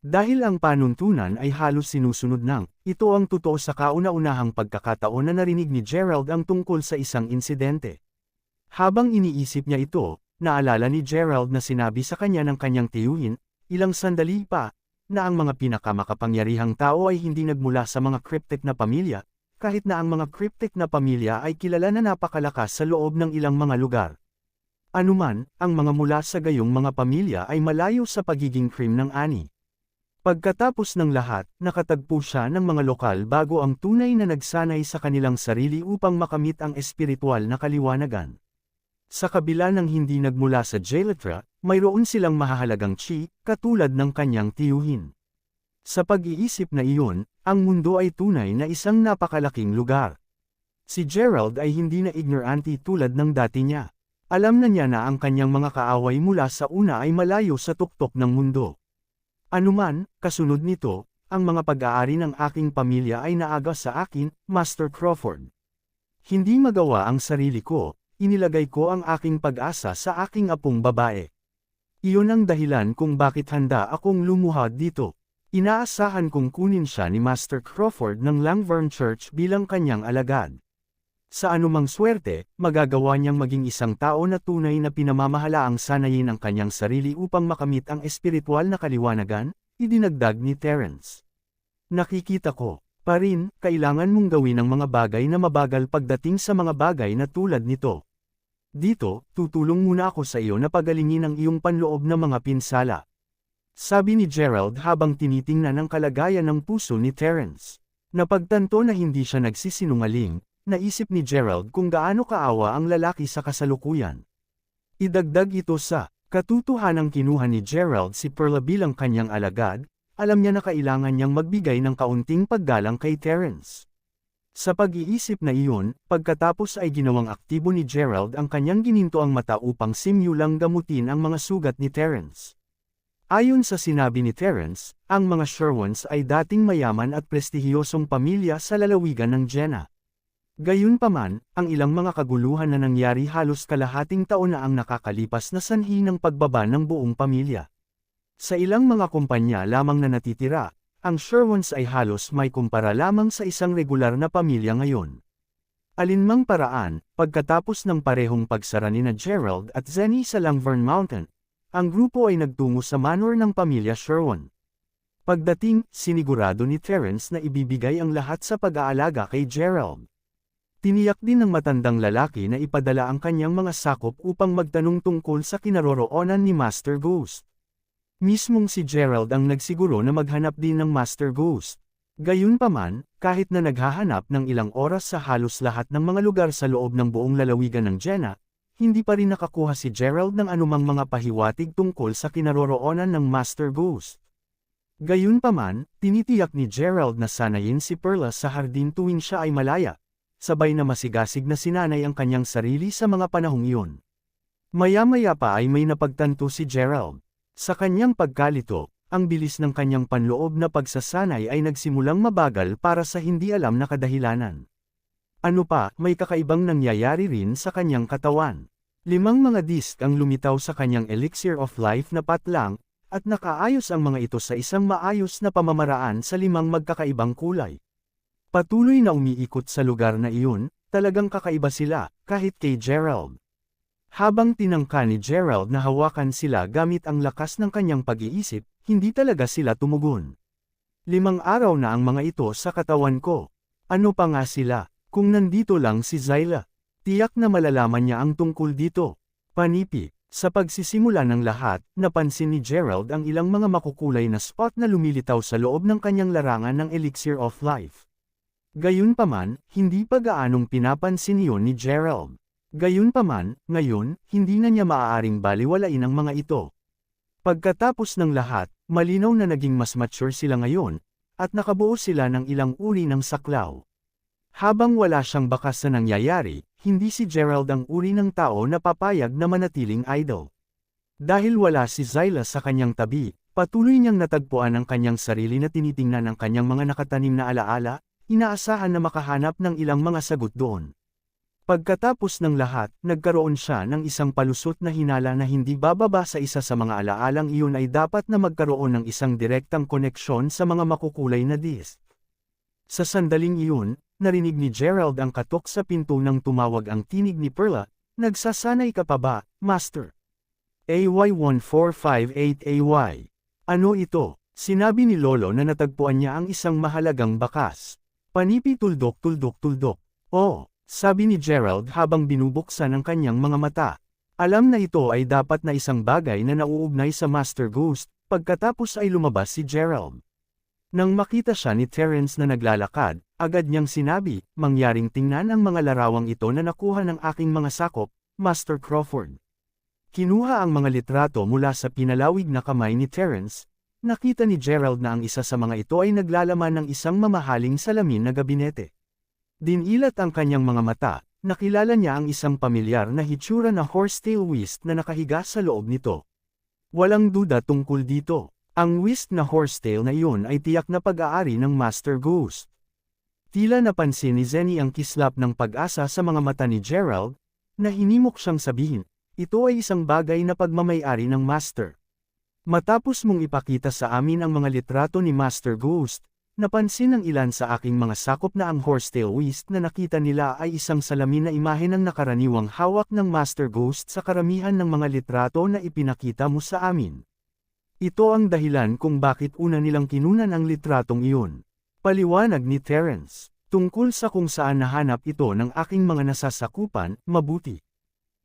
Dahil ang panuntunan ay halos sinusunod ng, ito ang totoo sa kauna-unahang pagkakataon na narinig ni Gerald ang tungkol sa isang insidente. Habang iniisip niya ito, naalala ni Gerald na sinabi sa kanya ng kanyang tiyuhin, ilang sandali pa, na ang mga pinakamakapangyarihang tao ay hindi nagmula sa mga cryptic na pamilya, kahit na ang mga cryptic na pamilya ay kilala na napakalakas sa loob ng ilang mga lugar. Anuman, ang mga mula sa gayong mga pamilya ay malayo sa pagiging cream ng ani. Pagkatapos ng lahat, nakatagpo siya ng mga lokal bago ang tunay na nagsanay sa kanilang sarili upang makamit ang espiritual na kaliwanagan. Sa kabila ng hindi nagmula sa Jailatra, mayroon silang mahahalagang chi, katulad ng kanyang tiyuhin. Sa pag-iisip na iyon, ang mundo ay tunay na isang napakalaking lugar. Si Gerald ay hindi na ignorante tulad ng dati niya. Alam na niya na ang kanyang mga kaaway mula sa una ay malayo sa tuktok ng mundo. Anuman, kasunod nito, ang mga pag-aari ng aking pamilya ay naaga sa akin, Master Crawford. Hindi magawa ang sarili ko, inilagay ko ang aking pag-asa sa aking apong babae. Iyon ang dahilan kung bakit handa akong lumuhad dito. Inaasahan kong kunin siya ni Master Crawford ng Langvorn Church bilang kanyang alagad. Sa anumang swerte, magagawa niyang maging isang tao na tunay na pinamamahalaang sanayin ang kanyang sarili upang makamit ang espiritual na kaliwanagan, idinagdag ni Terence. Nakikita ko, pa rin, kailangan mong gawin ang mga bagay na mabagal pagdating sa mga bagay na tulad nito. Dito, tutulong muna ako sa iyo na pagalingin ang iyong panloob na mga pinsala. Sabi ni Gerald habang tinitingnan ang kalagayan ng puso ni Terence. Napagtanto na hindi siya nagsisinungaling, naisip ni Gerald kung gaano kaawa ang lalaki sa kasalukuyan. Idagdag ito sa katotohanang kinuha ni Gerald si Perla bilang kanyang alagad, alam niya na kailangan niyang magbigay ng kaunting paggalang kay Terence. Sa pag-iisip na iyon, pagkatapos ay ginawang aktibo ni Gerald ang kanyang ginintoang mata upang simulang gamutin ang mga sugat ni Terence. Ayon sa sinabi ni Terence, ang mga Sherwins ay dating mayaman at prestihiyosong pamilya sa lalawigan ng Jena. Gayunpaman, ang ilang mga kaguluhan na nangyari halos kalahating taon na ang nakakalipas na sanhi ng pagbaba ng buong pamilya. Sa ilang mga kumpanya lamang na natitira, ang Sherwins ay halos may kumpara lamang sa isang regular na pamilya ngayon. Alinmang paraan, pagkatapos ng parehong pagsara ni na Gerald at Zenny sa Langvorn Mountain, ang grupo ay nagtungo sa manor ng pamilya Sherwin. Pagdating, sinigurado ni Terence na ibibigay ang lahat sa pag-aalaga kay Gerald. Tiniyak din ng matandang lalaki na ipadala ang kanyang mga sakop upang magtanong tungkol sa kinaroroonan ni Master Ghost. Mismong si Gerald ang nagsiguro na maghanap din ng Master Ghost. Gayunpaman, kahit na naghahanap ng ilang oras sa halos lahat ng mga lugar sa loob ng buong lalawigan ng Jena, hindi pa rin nakakuha si Gerald ng anumang mga pahiwatig tungkol sa kinaroroonan ng Master Ghost. Gayunpaman, tinitiyak ni Gerald na sanayin si Perla sa hardin tuwing siya ay malaya, sabay na masigasig na sinanay ang kanyang sarili sa mga panahong iyon. Maya-maya pa ay may napagtanto si Gerald. Sa kanyang pagkalito, ang bilis ng kanyang panloob na pagsasanay ay nagsimulang mabagal para sa hindi alam na kadahilanan. Ano pa, may kakaibang nangyayari rin sa kanyang katawan. 5 mga disk ang lumitaw sa kanyang elixir of life na patlang, at nakaayos ang mga ito sa isang maayos na pamamaraan sa 5 magkakaibang kulay. Patuloy na umiikot sa lugar na iyon, talagang kakaiba sila, kahit kay Gerald. Habang tinangka ni Gerald na hawakan sila gamit ang lakas ng kanyang pag-iisip, hindi talaga sila tumugon. 5 araw na ang mga ito sa katawan ko. Ano pa nga sila, kung nandito lang si Zyla? Tiyak na malalaman niya ang tungkol dito. Panipi, sa pagsisimula ng lahat, napansin ni Gerald ang ilang mga makukulay na spot na lumilitaw sa loob ng kanyang larangan ng elixir of life. Gayunpaman, hindi pa gaanong pinapansin iyon ni Gerald. Gayunpaman, ngayon, hindi na niya maaaring baliwalain ang mga ito. Pagkatapos ng lahat, malinaw na naging mas mature sila ngayon, at nakabuo sila ng ilang uri ng saklaw. Habang wala siyang bakas na nangyayari, hindi si Gerald ang uri ng tao na papayag na manatiling idle. Dahil wala si Zyla sa kanyang tabi, patuloy niyang natagpuan ang kanyang sarili na tinitingnan ang kanyang mga nakatanim na alaala, inaasahan na makahanap ng ilang mga sagot doon. Pagkatapos ng lahat, nagkaroon siya ng isang palusot na hinala na hindi bababa sa isa sa mga alaalang iyon ay dapat na magkaroon ng isang direktang koneksyon sa mga makukulay na disk. Sa sandaling iyon, narinig ni Gerald ang katok sa pinto nang tumawag ang tinig ni Perla, "Nagsasanay ka pa ba, Master?" AY1458AY. Ano ito? Sinabi ni Lolo na natagpuan niya ang isang mahalagang bakas. Panipi tuldok. Oh, sabi ni Gerald habang binubuksan ang kanyang mga mata. Alam na ito ay dapat na isang bagay na nauugnay sa Master Ghost, pagkatapos ay lumabas si Gerald. Nang makita siya ni Terence na naglalakad, agad niyang sinabi, "Mangyaring tingnan ang mga larawang ito na nakuha ng aking mga sakop, Master Crawford." Kinuha ang mga litrato mula sa pinalawig na kamay ni Terence. Nakita ni Gerald na ang isa sa mga ito ay naglalaman ng isang mamahaling salamin na gabinete. Dinilat ang kanyang mga mata, nakilala niya ang isang pamilyar na hitsura na horsetail whist na nakahiga sa loob nito. Walang duda tungkol dito, ang whist na horsetail na iyon ay tiyak na pag-aari ng Master Ghost. Tila napansin ni Zenny ang kislap ng pag-asa sa mga mata ni Gerald, Nahinimok siyang sabihin, ito ay isang bagay na pagmamay-ari ng Master. Matapos mong ipakita sa amin ang mga litrato ni Master Ghost, napansin ng ilan sa aking mga sakop na ang horsetail whisk na nakita nila ay isang salamin na imahe ng nakaraniwang hawak ng Master Ghost sa karamihan ng mga litrato na ipinakita mo sa amin. Ito ang dahilan kung bakit una nilang kinunan ang litratong iyon. Paliwanag ni Terence. Tungkol sa kung saan nahanap ito ng aking mga nasasakupan, mabuti.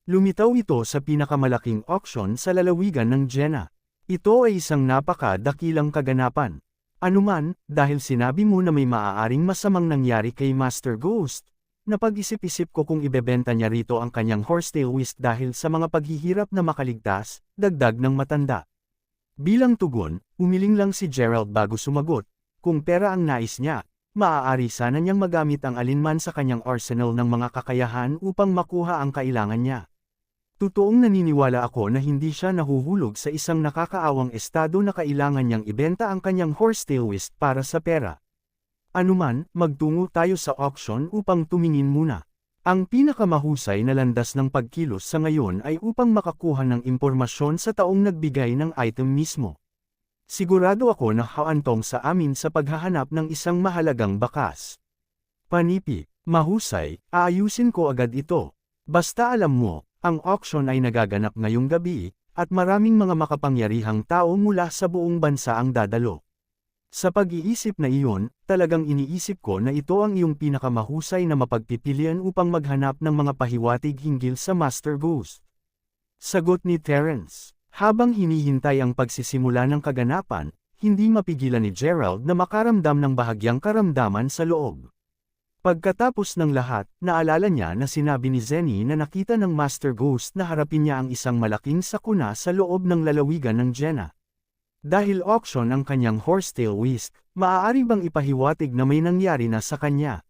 Lumitaw ito sa pinakamalaking auction sa lalawigan ng Jenna. Ito ay isang napaka-dakilang kaganapan. Anuman, dahil sinabi mo na may maaaring masamang nangyari kay Master Ghost, napag-isip-isip ko kung ibebenta niya rito ang kanyang horsetail whisk dahil sa mga paghihirap na makaligtas, dagdag ng matanda. Bilang tugon, umiling lang si Gerald bago sumagot, kung pera ang nais niya, maaari sana niyang magamit ang alinman sa kanyang arsenal ng mga kakayahan upang makuha ang kailangan niya. Totoong naniniwala ako na hindi siya nahuhulog sa isang nakakaawang estado na kailangan niyang ibenta ang kanyang horsetail whisk para sa pera. Anuman, magtungo tayo sa auction upang tumingin muna. Ang pinakamahusay na landas ng pagkilos sa ngayon ay upang makakuha ng impormasyon sa taong nagbigay ng item mismo. Sigurado ako na haantong sa amin sa paghahanap ng isang mahalagang bakas. Panipi, mahusay, aayusin ko agad ito. Basta alam mo, ang auction ay nagaganap ngayong gabi, at maraming mga makapangyarihang tao mula sa buong bansa ang dadalo. Sa pag-iisip na iyon, talagang iniisip ko na ito ang iyong pinakamahusay na mapagpipilian upang maghanap ng mga pahiwatig hinggil sa Master Ghost. Sagot ni Terence. Habang hinihintay ang pagsisimula ng kaganapan, hindi mapigilan ni Gerald na makaramdam ng bahagyang karamdaman sa loob. Pagkatapos ng lahat, naalala niya na sinabi ni Zenny na nakita ng Master Ghost na harapin niya ang isang malaking sakuna sa loob ng lalawigan ng Jenna. Dahil auction ang kanyang horsetail whisk, maaari bang ipahiwatig na may nangyari na sa kanya?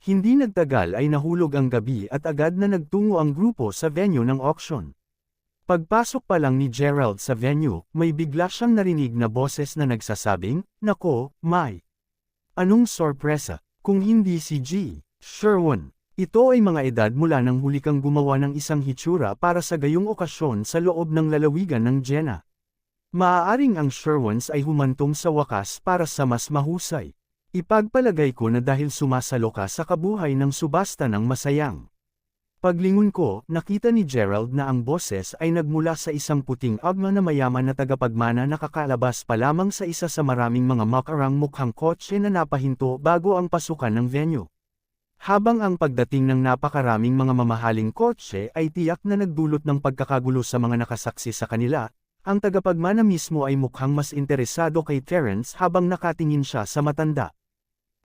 Hindi nagtagal ay nahulog ang gabi at agad na nagtungo ang grupo sa venue ng auction. Pagpasok pa lang ni Gerald sa venue, may bigla siyang narinig na boses na nagsasabing, "Nako, may anong sorpresa, kung hindi si G. Sherwin." Ito ay mga edad mula nang huli kang gumawa ng isang hitsura para sa gayong okasyon sa loob ng lalawigan ng Jenna. Maaaring ang Sherwins ay humantong sa wakas para sa mas mahusay. Ipagpalagay ko na dahil sumasalo ka sa kabuhay ng subasta ng masayang. Paglingon ko, nakita ni Gerald na ang boses ay nagmula sa isang puting agma na mayaman na tagapagmana na kakalabas pa lamang sa isa sa maraming mga makarang mukhang kotse na napahinto bago ang pasukan ng venue. Habang ang pagdating ng napakaraming mga mamahaling kotse ay tiyak na nagdulot ng pagkakagulo sa mga nakasaksi sa kanila, ang tagapagmana mismo ay mukhang mas interesado kay Terence habang nakatingin siya sa matanda.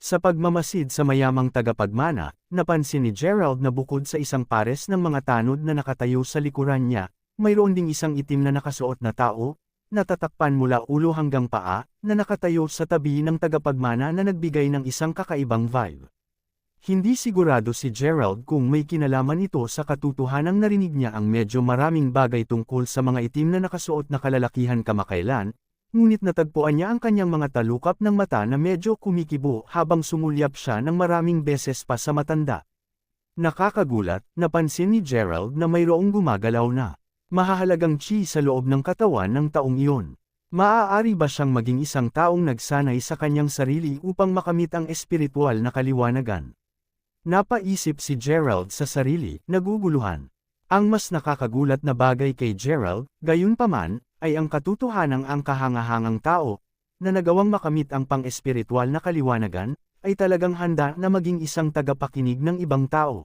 Sa pagmamasid sa mayamang tagapagmana, napansin ni Gerald na bukod sa isang pares ng mga tanod na nakatayo sa likuran niya, mayroon ding isang itim na nakasuot na tao, natatakpan mula ulo hanggang paa, na nakatayo sa tabi ng tagapagmana na nagbigay ng isang kakaibang vibe. Hindi sigurado si Gerald kung may kinalaman ito sa katotohanang narinig niya ang medyo maraming bagay tungkol sa mga itim na nakasuot na kalalakihan kamakailan, ngunit natagpuan niya ang kanyang mga talukap ng mata na medyo kumikibo habang sumulyap siya ng maraming beses pa sa matanda. Nakakagulat, napansin ni Gerald na mayroong gumagalaw na mahahalagang chi sa loob ng katawan ng taong iyon. Maaari ba siyang maging isang taong nagsanay sa kanyang sarili upang makamit ang espiritual na kaliwanagan? Napaisip si Gerald sa sarili, naguguluhan. Ang mas nakakagulat na bagay kay Gerald, gayunpaman, ay ang katotohanang ang kahangahangang tao, na nagawang makamit ang pang-espiritual na kaliwanagan, ay talagang handa na maging isang tagapakinig ng ibang tao.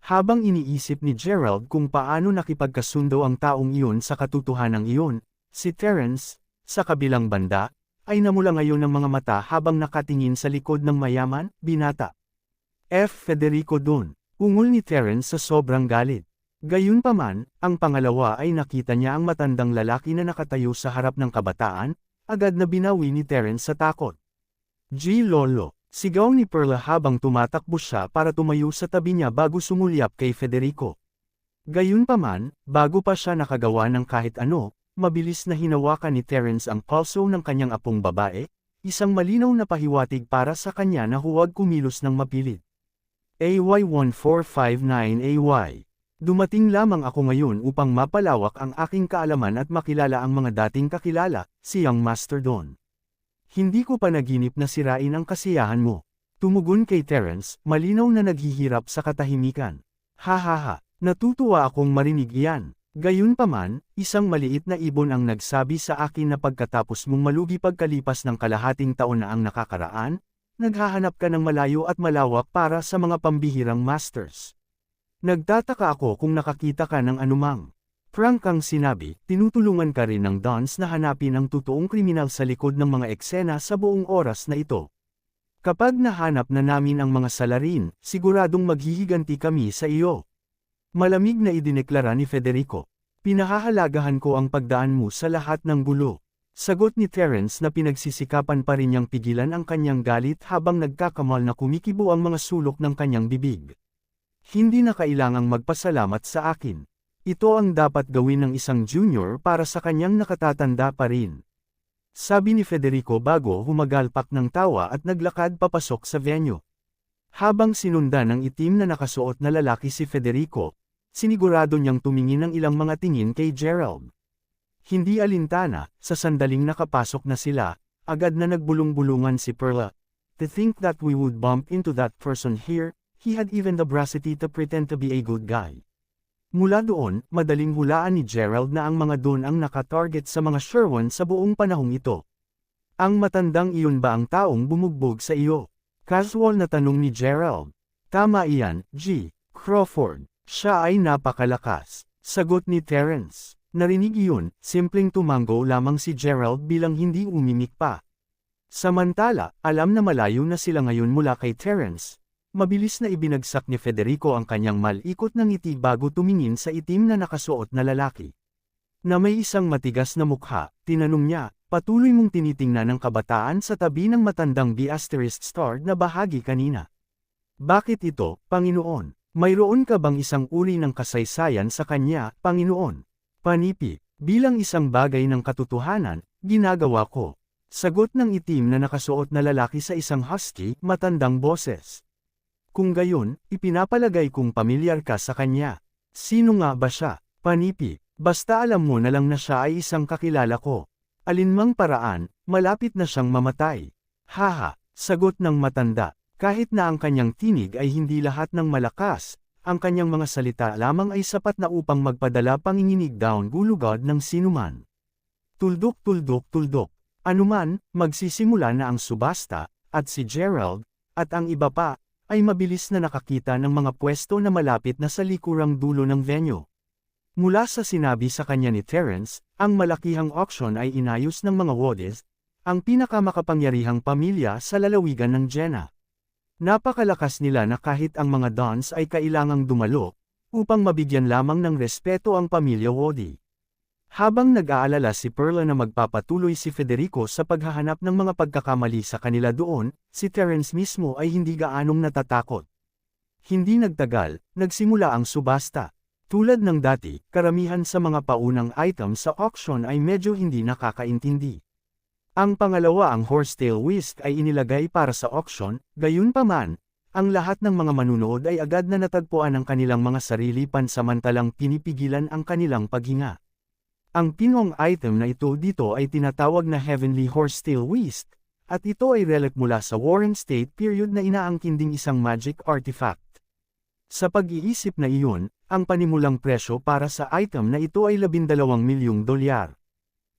Habang iniisip ni Gerald kung paano nakipagkasundo ang taong iyon sa katotohanang iyon, si Terence, sa kabilang banda, ay namula ngayon ng mga mata habang nakatingin sa likod ng mayaman, binata. Federico Don, ungol ni Terence sa sobrang galit. Gayunpaman, ang pangalawa ay nakita niya ang matandang lalaki na nakatayo sa harap ng kabataan, agad na binawi ni Terence sa takot. G. Lolo, sigaw ni Perla habang tumatakbo siya para tumayo sa tabi niya bago sumulyap kay Federico. Gayunpaman, bago pa siya nakagawa ng kahit ano, mabilis na hinawakan ni Terence ang pulso ng kanyang apong babae, isang malinaw na pahiwatig para sa kanya na huwag kumilos ng mapilit. AY1459 AY Dumating lamang ako ngayon upang mapalawak ang aking kaalaman at makilala ang mga dating kakilala, si Young Master Don. Hindi ko pa naginip na sirain ang kasiyahan mo. Tumugon kay Terence, malinaw na naghihirap sa katahimikan. Hahaha, natutuwa akong marinig iyan. Gayunpaman, isang maliit na ibon ang nagsabi sa akin na pagkatapos mong malugi pagkalipas ng kalahating taon na ang nakakaraan, naghahanap ka ng malayo at malawak para sa mga pambihirang masters. Nagtataka ako kung nakakita ka ng anumang. Frank ang sinabi, tinutulungan ka rin ng Dons na hanapin ang totoong kriminal sa likod ng mga eksena sa buong oras na ito. Kapag nahanap na namin ang mga salarin, siguradong maghihiganti kami sa iyo. Malamig na idineklara ni Federico. Pinahahalagahan ko ang pagdaan mo sa lahat ng gulo. Sagot ni Terence na pinagsisikapan pa rin niyang pigilan ang kanyang galit habang nagkakamal na kumikibo ang mga sulok ng kanyang bibig. Hindi na kailangang magpasalamat sa akin. Ito ang dapat gawin ng isang junior para sa kanyang nakatatanda pa rin. Sabi ni Federico bago humagalpak ng tawa at naglakad papasok sa venue. Habang sinundan ng itim na nakasuot na lalaki si Federico, sinigurado niyang tumingin ng ilang mga tingin kay Gerald. Hindi alintana, sa sandaling nakapasok na sila, agad na nagbulong-bulungan si Perla. To think that we would bump into that person here, he had even the audacity to pretend to be a good guy. Mula doon, madaling hulaan ni Gerald na ang mga doon ang nakatarget sa mga Sherwin sa buong panahong ito. Ang matandang iyon ba ang taong bumugbog sa iyo? Casual na tanong ni Gerald. Tama iyan, G. Crawford. Siya ay napakalakas. Sagot ni Terence. Narinig iyon, simpleng tumango lamang si Gerald bilang hindi umimik pa. Samantala, alam na malayo na sila ngayon mula kay Terence. Mabilis na ibinagsak ni Federico ang kanyang malikot na ngiti bago tumingin sa itim na nakasuot na lalaki. Na may isang matigas na mukha, tinanong niya, patuloy mong tinitingnan ang kabataan sa tabi ng matandang B***star na bahagi kanina. Bakit ito, Panginoon? Mayroon ka bang isang uri ng kasaysayan sa kanya, Panginoon? Panipi, bilang isang bagay ng katotohanan, ginagawa ko. Sagot ng itim na nakasuot na lalaki sa isang husky, matandang boses. Kung gayon, ipinapalagay kong pamilyar ka sa kanya. Sino nga ba siya? Panipi, basta alam mo na lang na siya ay isang kakilala ko. Alinmang paraan, malapit na siyang mamatay. Haha, sagot ng matanda. Kahit na ang kanyang tinig ay hindi lahat ng malakas, ang kanyang mga salita lamang ay sapat na upang magpadala panginginig down gulugod ng sinuman. Tuldok tuldok tuldok. Anuman, magsisimula na ang subasta, at si Gerald, at ang iba pa, ay mabilis na nakakita ng mga pwesto na malapit na sa likurang dulo ng venue. Mula sa sinabi sa kanya ni Terence, ang malakihang auction ay inayos ng mga Woodes, ang pinakamakapangyarihang pamilya sa lalawigan ng Jena. Napakalakas nila na kahit ang mga Dons ay kailangang dumalo, upang mabigyan lamang ng respeto ang pamilya Woody. Habang nag-aalala si Perla na magpapatuloy si Federico sa paghahanap ng mga pagkakamali sa kanila doon, si Terence mismo ay hindi gaanong natatakot. Hindi nagtagal, nagsimula ang subasta. Tulad ng dati, karamihan sa mga paunang item sa auction ay medyo hindi nakakaintindi. Ang pangalawa ang horsetail whisk ay inilagay para sa auction, gayunpaman, ang lahat ng mga manunood ay agad na natagpuan ang kanilang mga sarili pansamantalang pinipigilan ang kanilang paghinga. Ang pinong item na ito dito ay tinatawag na Heavenly Horsetail Whisk, at ito ay relic mula sa Warren State period na inaangkin ding isang magic artifact. Sa pag-iisip na iyon, ang panimulang presyo para sa item na ito ay $12 milyong.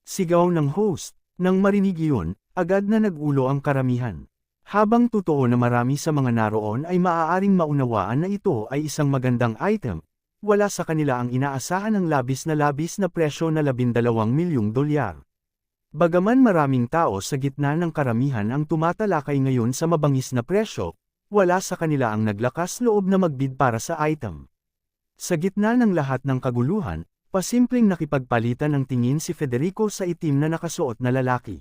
Sigaw ng host. Nang marinig iyon, agad na nag-ulo ang karamihan. Habang totoo na marami sa mga naroon ay maaaring maunawaan na ito ay isang magandang item, wala sa kanila ang inaasahan ng labis na presyo na $12 milyong. Bagaman maraming tao sa gitna ng karamihan ang tumatalakay ngayon sa mabangis na presyo, wala sa kanila ang naglakas loob na magbid para sa item. Sa gitna ng lahat ng kaguluhan, pasimpleng nakipagpalitan ng tingin si Federico sa itim na nakasuot na lalaki.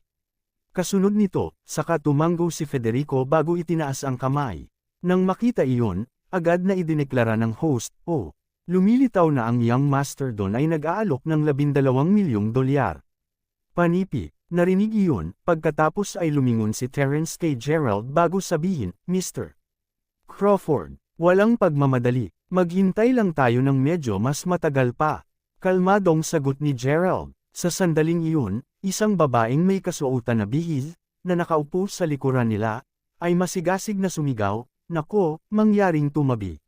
Kasunod nito, saka tumanggo si Federico bago itinaas ang kamay. Nang makita iyon, agad na idineklara ng host, lumilitaw na ang Young Master Don ay nag-aalok ng $12 milyong. Panipi, narinig iyon, pagkatapos ay lumingon si Terence kay Gerald bago sabihin, Mr. Crawford, walang pagmamadali, Maghintay lang tayo ng medyo mas matagal pa. Kalmadong sagot ni Gerald. Sa sandaling iyon, isang babaeng may kasuotan na bihis, na nakaupo sa likuran nila, ay masigasig na sumigaw, "Nako, mangyaring tumabi.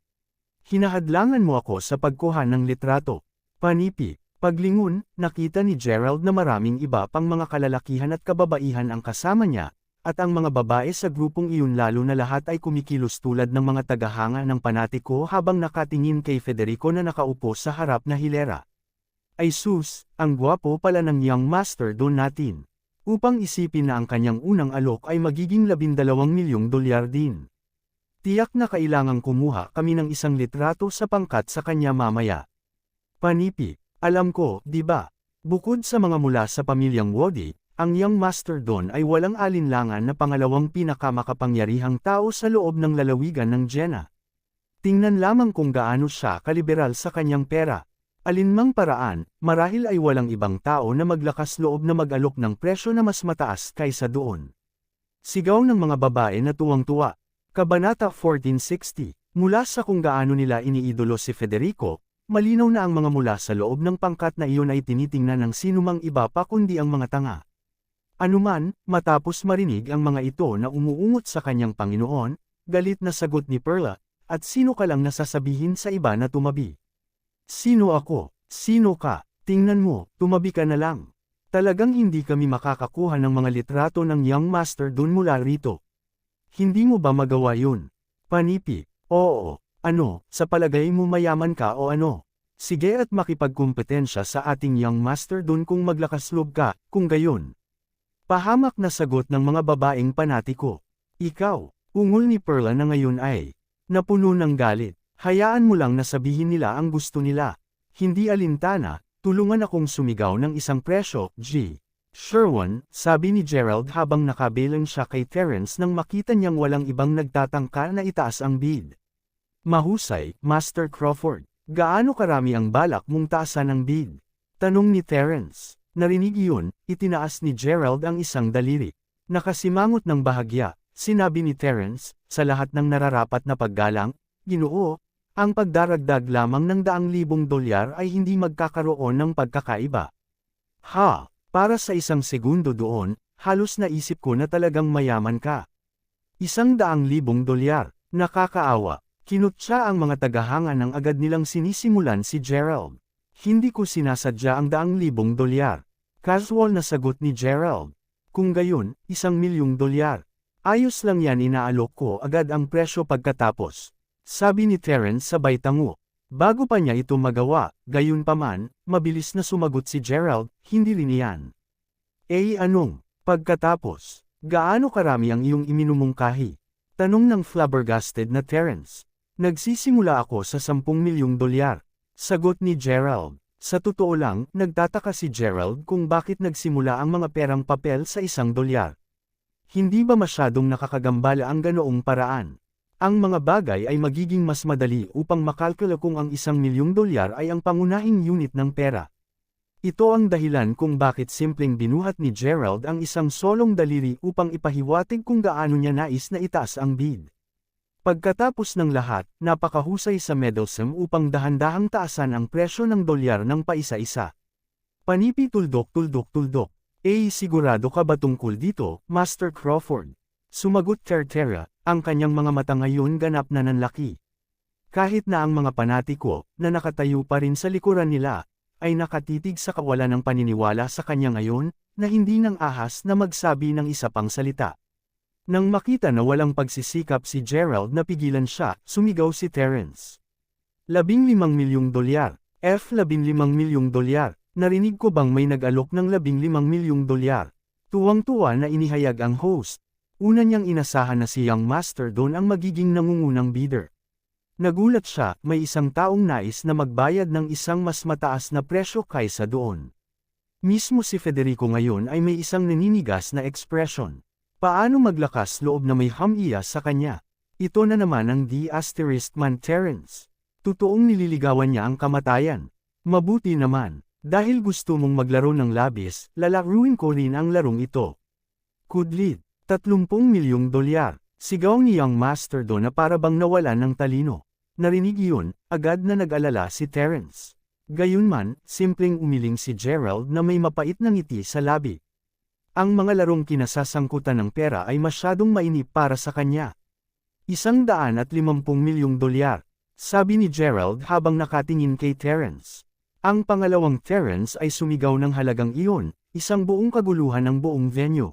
Hinahadlangan mo ako sa pagkuha ng litrato." Panipi. Paglingon, nakita ni Gerald na maraming iba pang mga kalalakihan at kababaihan ang kasama niya, at ang mga babae sa grupong iyon lalo na lahat ay kumikilos tulad ng mga tagahanga ng panatiko habang nakatingin kay Federico na nakaupo sa harap na hilera. Ay sus, ang gwapo pala ng young master doon natin. Upang isipin na ang kanyang unang alok ay magiging $12 milyong din. Tiyak na kailangang kumuha kami ng isang litrato sa pangkat sa kanya mamaya. Panipi. Alam ko, di ba? Bukod sa mga mula sa pamilyang Wodi, ang young master doon ay walang alinlangan na pangalawang pinakamakapangyarihang tao sa loob ng lalawigan ng Jena. Tingnan lamang kung gaano siya kaliberal sa kanyang pera. Alinmang paraan, marahil ay walang ibang tao na maglakas loob na mag-alok ng presyo na mas mataas kaysa doon. Sigaw ng mga babae na tuwang-tuwa. Kabanata 1460. Mula sa kung gaano nila iniidolo si Federico, malinaw na ang mga mula sa loob ng pangkat na iyon ay tinitingnan ng sinumang iba pa kundi ang mga tanga. Anuman, matapos marinig ang mga ito na umuungot sa kanyang Panginoon, galit na sagot ni Perla, "At sino ka lang nasasabihin sa iba na tumabi? Sino ako? Sino ka? Tingnan mo, tumabi ka na lang. Talagang hindi kami makakakuha ng mga litrato ng young master dun mula rito. Hindi mo ba magawa yun?" Panipi. Oo. Ano, sa palagay mo mayaman ka o ano? Sige at makipagkumpetensya sa ating young master dun kung maglakas loob ka, kung gayon. Pahamak na sagot ng mga babaeng panatiko. Ikaw, ungol ni Perla na ngayon ay napuno ng galit. Hayaan mo lang na sabihin nila ang gusto nila. Hindi alintana, tulungan akong sumigaw ng isang presyo, G. Sherwin, sabi ni Gerald habang nakabilang siya kay Terence nang makita niyang walang ibang nagtatangka na itaas ang bid. Mahusay, Master Crawford. Gaano karami ang balak mong taasan ng bid? Tanong ni Terence. Narinig iyon, itinaas ni Gerald ang isang daliri. Nakasimangot ng bahagya, sinabi ni Terence, sa lahat ng nararapat na paggalang, Ginoo, ang pagdaragdag lamang ng $200,000 ay hindi magkakaroon ng pagkakaiba. Ha, para sa isang segundo doon, halos naisip ko na talagang mayaman ka. $100,000, nakakaawa. Kinutya ang mga tagahanga ng agad nilang sinisimulan si Gerald. Hindi ko sinasadya ang $200,000. Casual na sagot ni Gerald. Kung gayon, $1,000,000. Ayos lang yan, inaalok ko agad ang presyo pagkatapos. Sabi ni Terence sabay tango. Bago pa niya ito magawa, gayunpaman, mabilis na sumagot si Gerald, hindi rin iyan. Anong? Pagkatapos, gaano karami ang iyong iminumungkahi? Tanong ng flabbergasted na Terence. Nagsisimula ako sa $10,000,000. Sagot ni Gerald. Sa totoo lang, nagtataka si Gerald kung bakit nagsimula ang mga perang papel sa $1. Hindi ba masyadong nakakagambala ang ganoong paraan? Ang mga bagay ay magiging mas madali upang makalkula kung ang $1,000,000 ay ang pangunahing unit ng pera. Ito ang dahilan kung bakit simpleng binuhat ni Gerald ang isang solong daliri upang ipahiwatig kung gaano niya nais na itaas ang bid. Pagkatapos ng lahat, napakahusay sa meddlesome upang dahan-dahang taasan ang presyo ng dolyar ng paisa-isa. Panipi tuldok. Sigurado ka ba tungkol dito, Master Crawford? Sumagot Tertera, ang kanyang mga mata ngayon ganap na nanlaki. Kahit na ang mga panatiko, na nakatayo pa rin sa likuran nila, ay nakatitig sa kawalan ng paniniwala sa kanya ngayon, na hindi nang ahas na magsabi ng isa pang salita. Nang makita na walang pagsisikap si Gerald na pigilan siya, sumigaw si Terence. $15,000,000. $15,000,000. Narinig ko bang may nag-alok ng $15,000,000? Tuwang-tuwa na inihayag ang host. Una niyang inasahan na si Young Master doon ang magiging nangungunang bidder. Nagulat siya, may isang taong nais na magbayad ng isang mas mataas na presyo kaysa doon. Mismo si Federico ngayon ay may isang naninigas na ekspresyon. Paano maglakas loob na may hamiya sa kanya? Ito na naman ang D*man Terence. Totoong nililigawan niya ang kamatayan. Mabuti naman, dahil gusto mong maglaro ng labis, lalaruin ko rin ang larong ito. Kudlit, $30,000,000. Sigaw ni Young Master doon na para bang nawalan ng talino. Narinig iyon, agad na nag-alala si Terence. Gayunman, simpleng umiling si Gerald na may mapait na ngiti sa labi. Ang mga larong kinasasangkutan ng pera ay masyadong mainip para sa kanya. $150 milyong, sabi ni Gerald habang nakatingin kay Terence. Ang pangalawang Terence ay sumigaw ng halagang iyon, isang buong kaguluhan ng buong venue.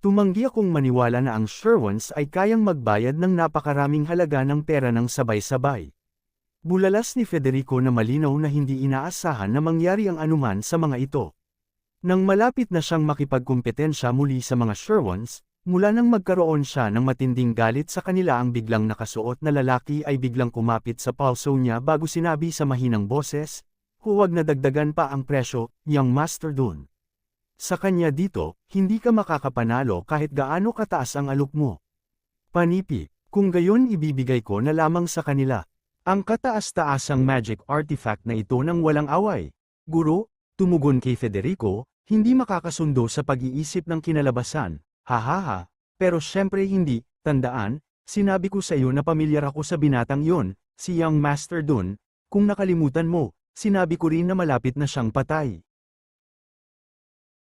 Tumanggi akong maniwala na ang Sherwins ay kayang magbayad ng napakaraming halaga ng pera ng sabay-sabay. Bulalas ni Federico na malinaw na hindi inaasahan na mangyari ang anuman sa mga ito. Nang malapit na siyang makipagkumpetensya muli sa mga Sherwins, mula nang magkaroon siya ng matinding galit sa kanila, ang biglang nakasuot na lalaki ay biglang kumapit sa palso niya bago sinabi sa mahinang boses, "Huwag na dagdagan pa ang presyo, young Master Dunn. Sa kanya dito, hindi ka makakapanalo kahit gaano kataas ang alok mo. Panipi, kung gayon ibibigay ko na lamang sa kanila ang kataas-taasang magic artifact na ito ng walang away." Guro, tumugon kay Federico, hindi makakasundo sa pag-iisip ng kinalabasan. Hahaha, pero syempre hindi, tandaan, sinabi ko sa iyo na pamilyar ako sa binatang iyon, si young Master Dunn. Kung nakalimutan mo, sinabi ko rin na malapit na siyang patay.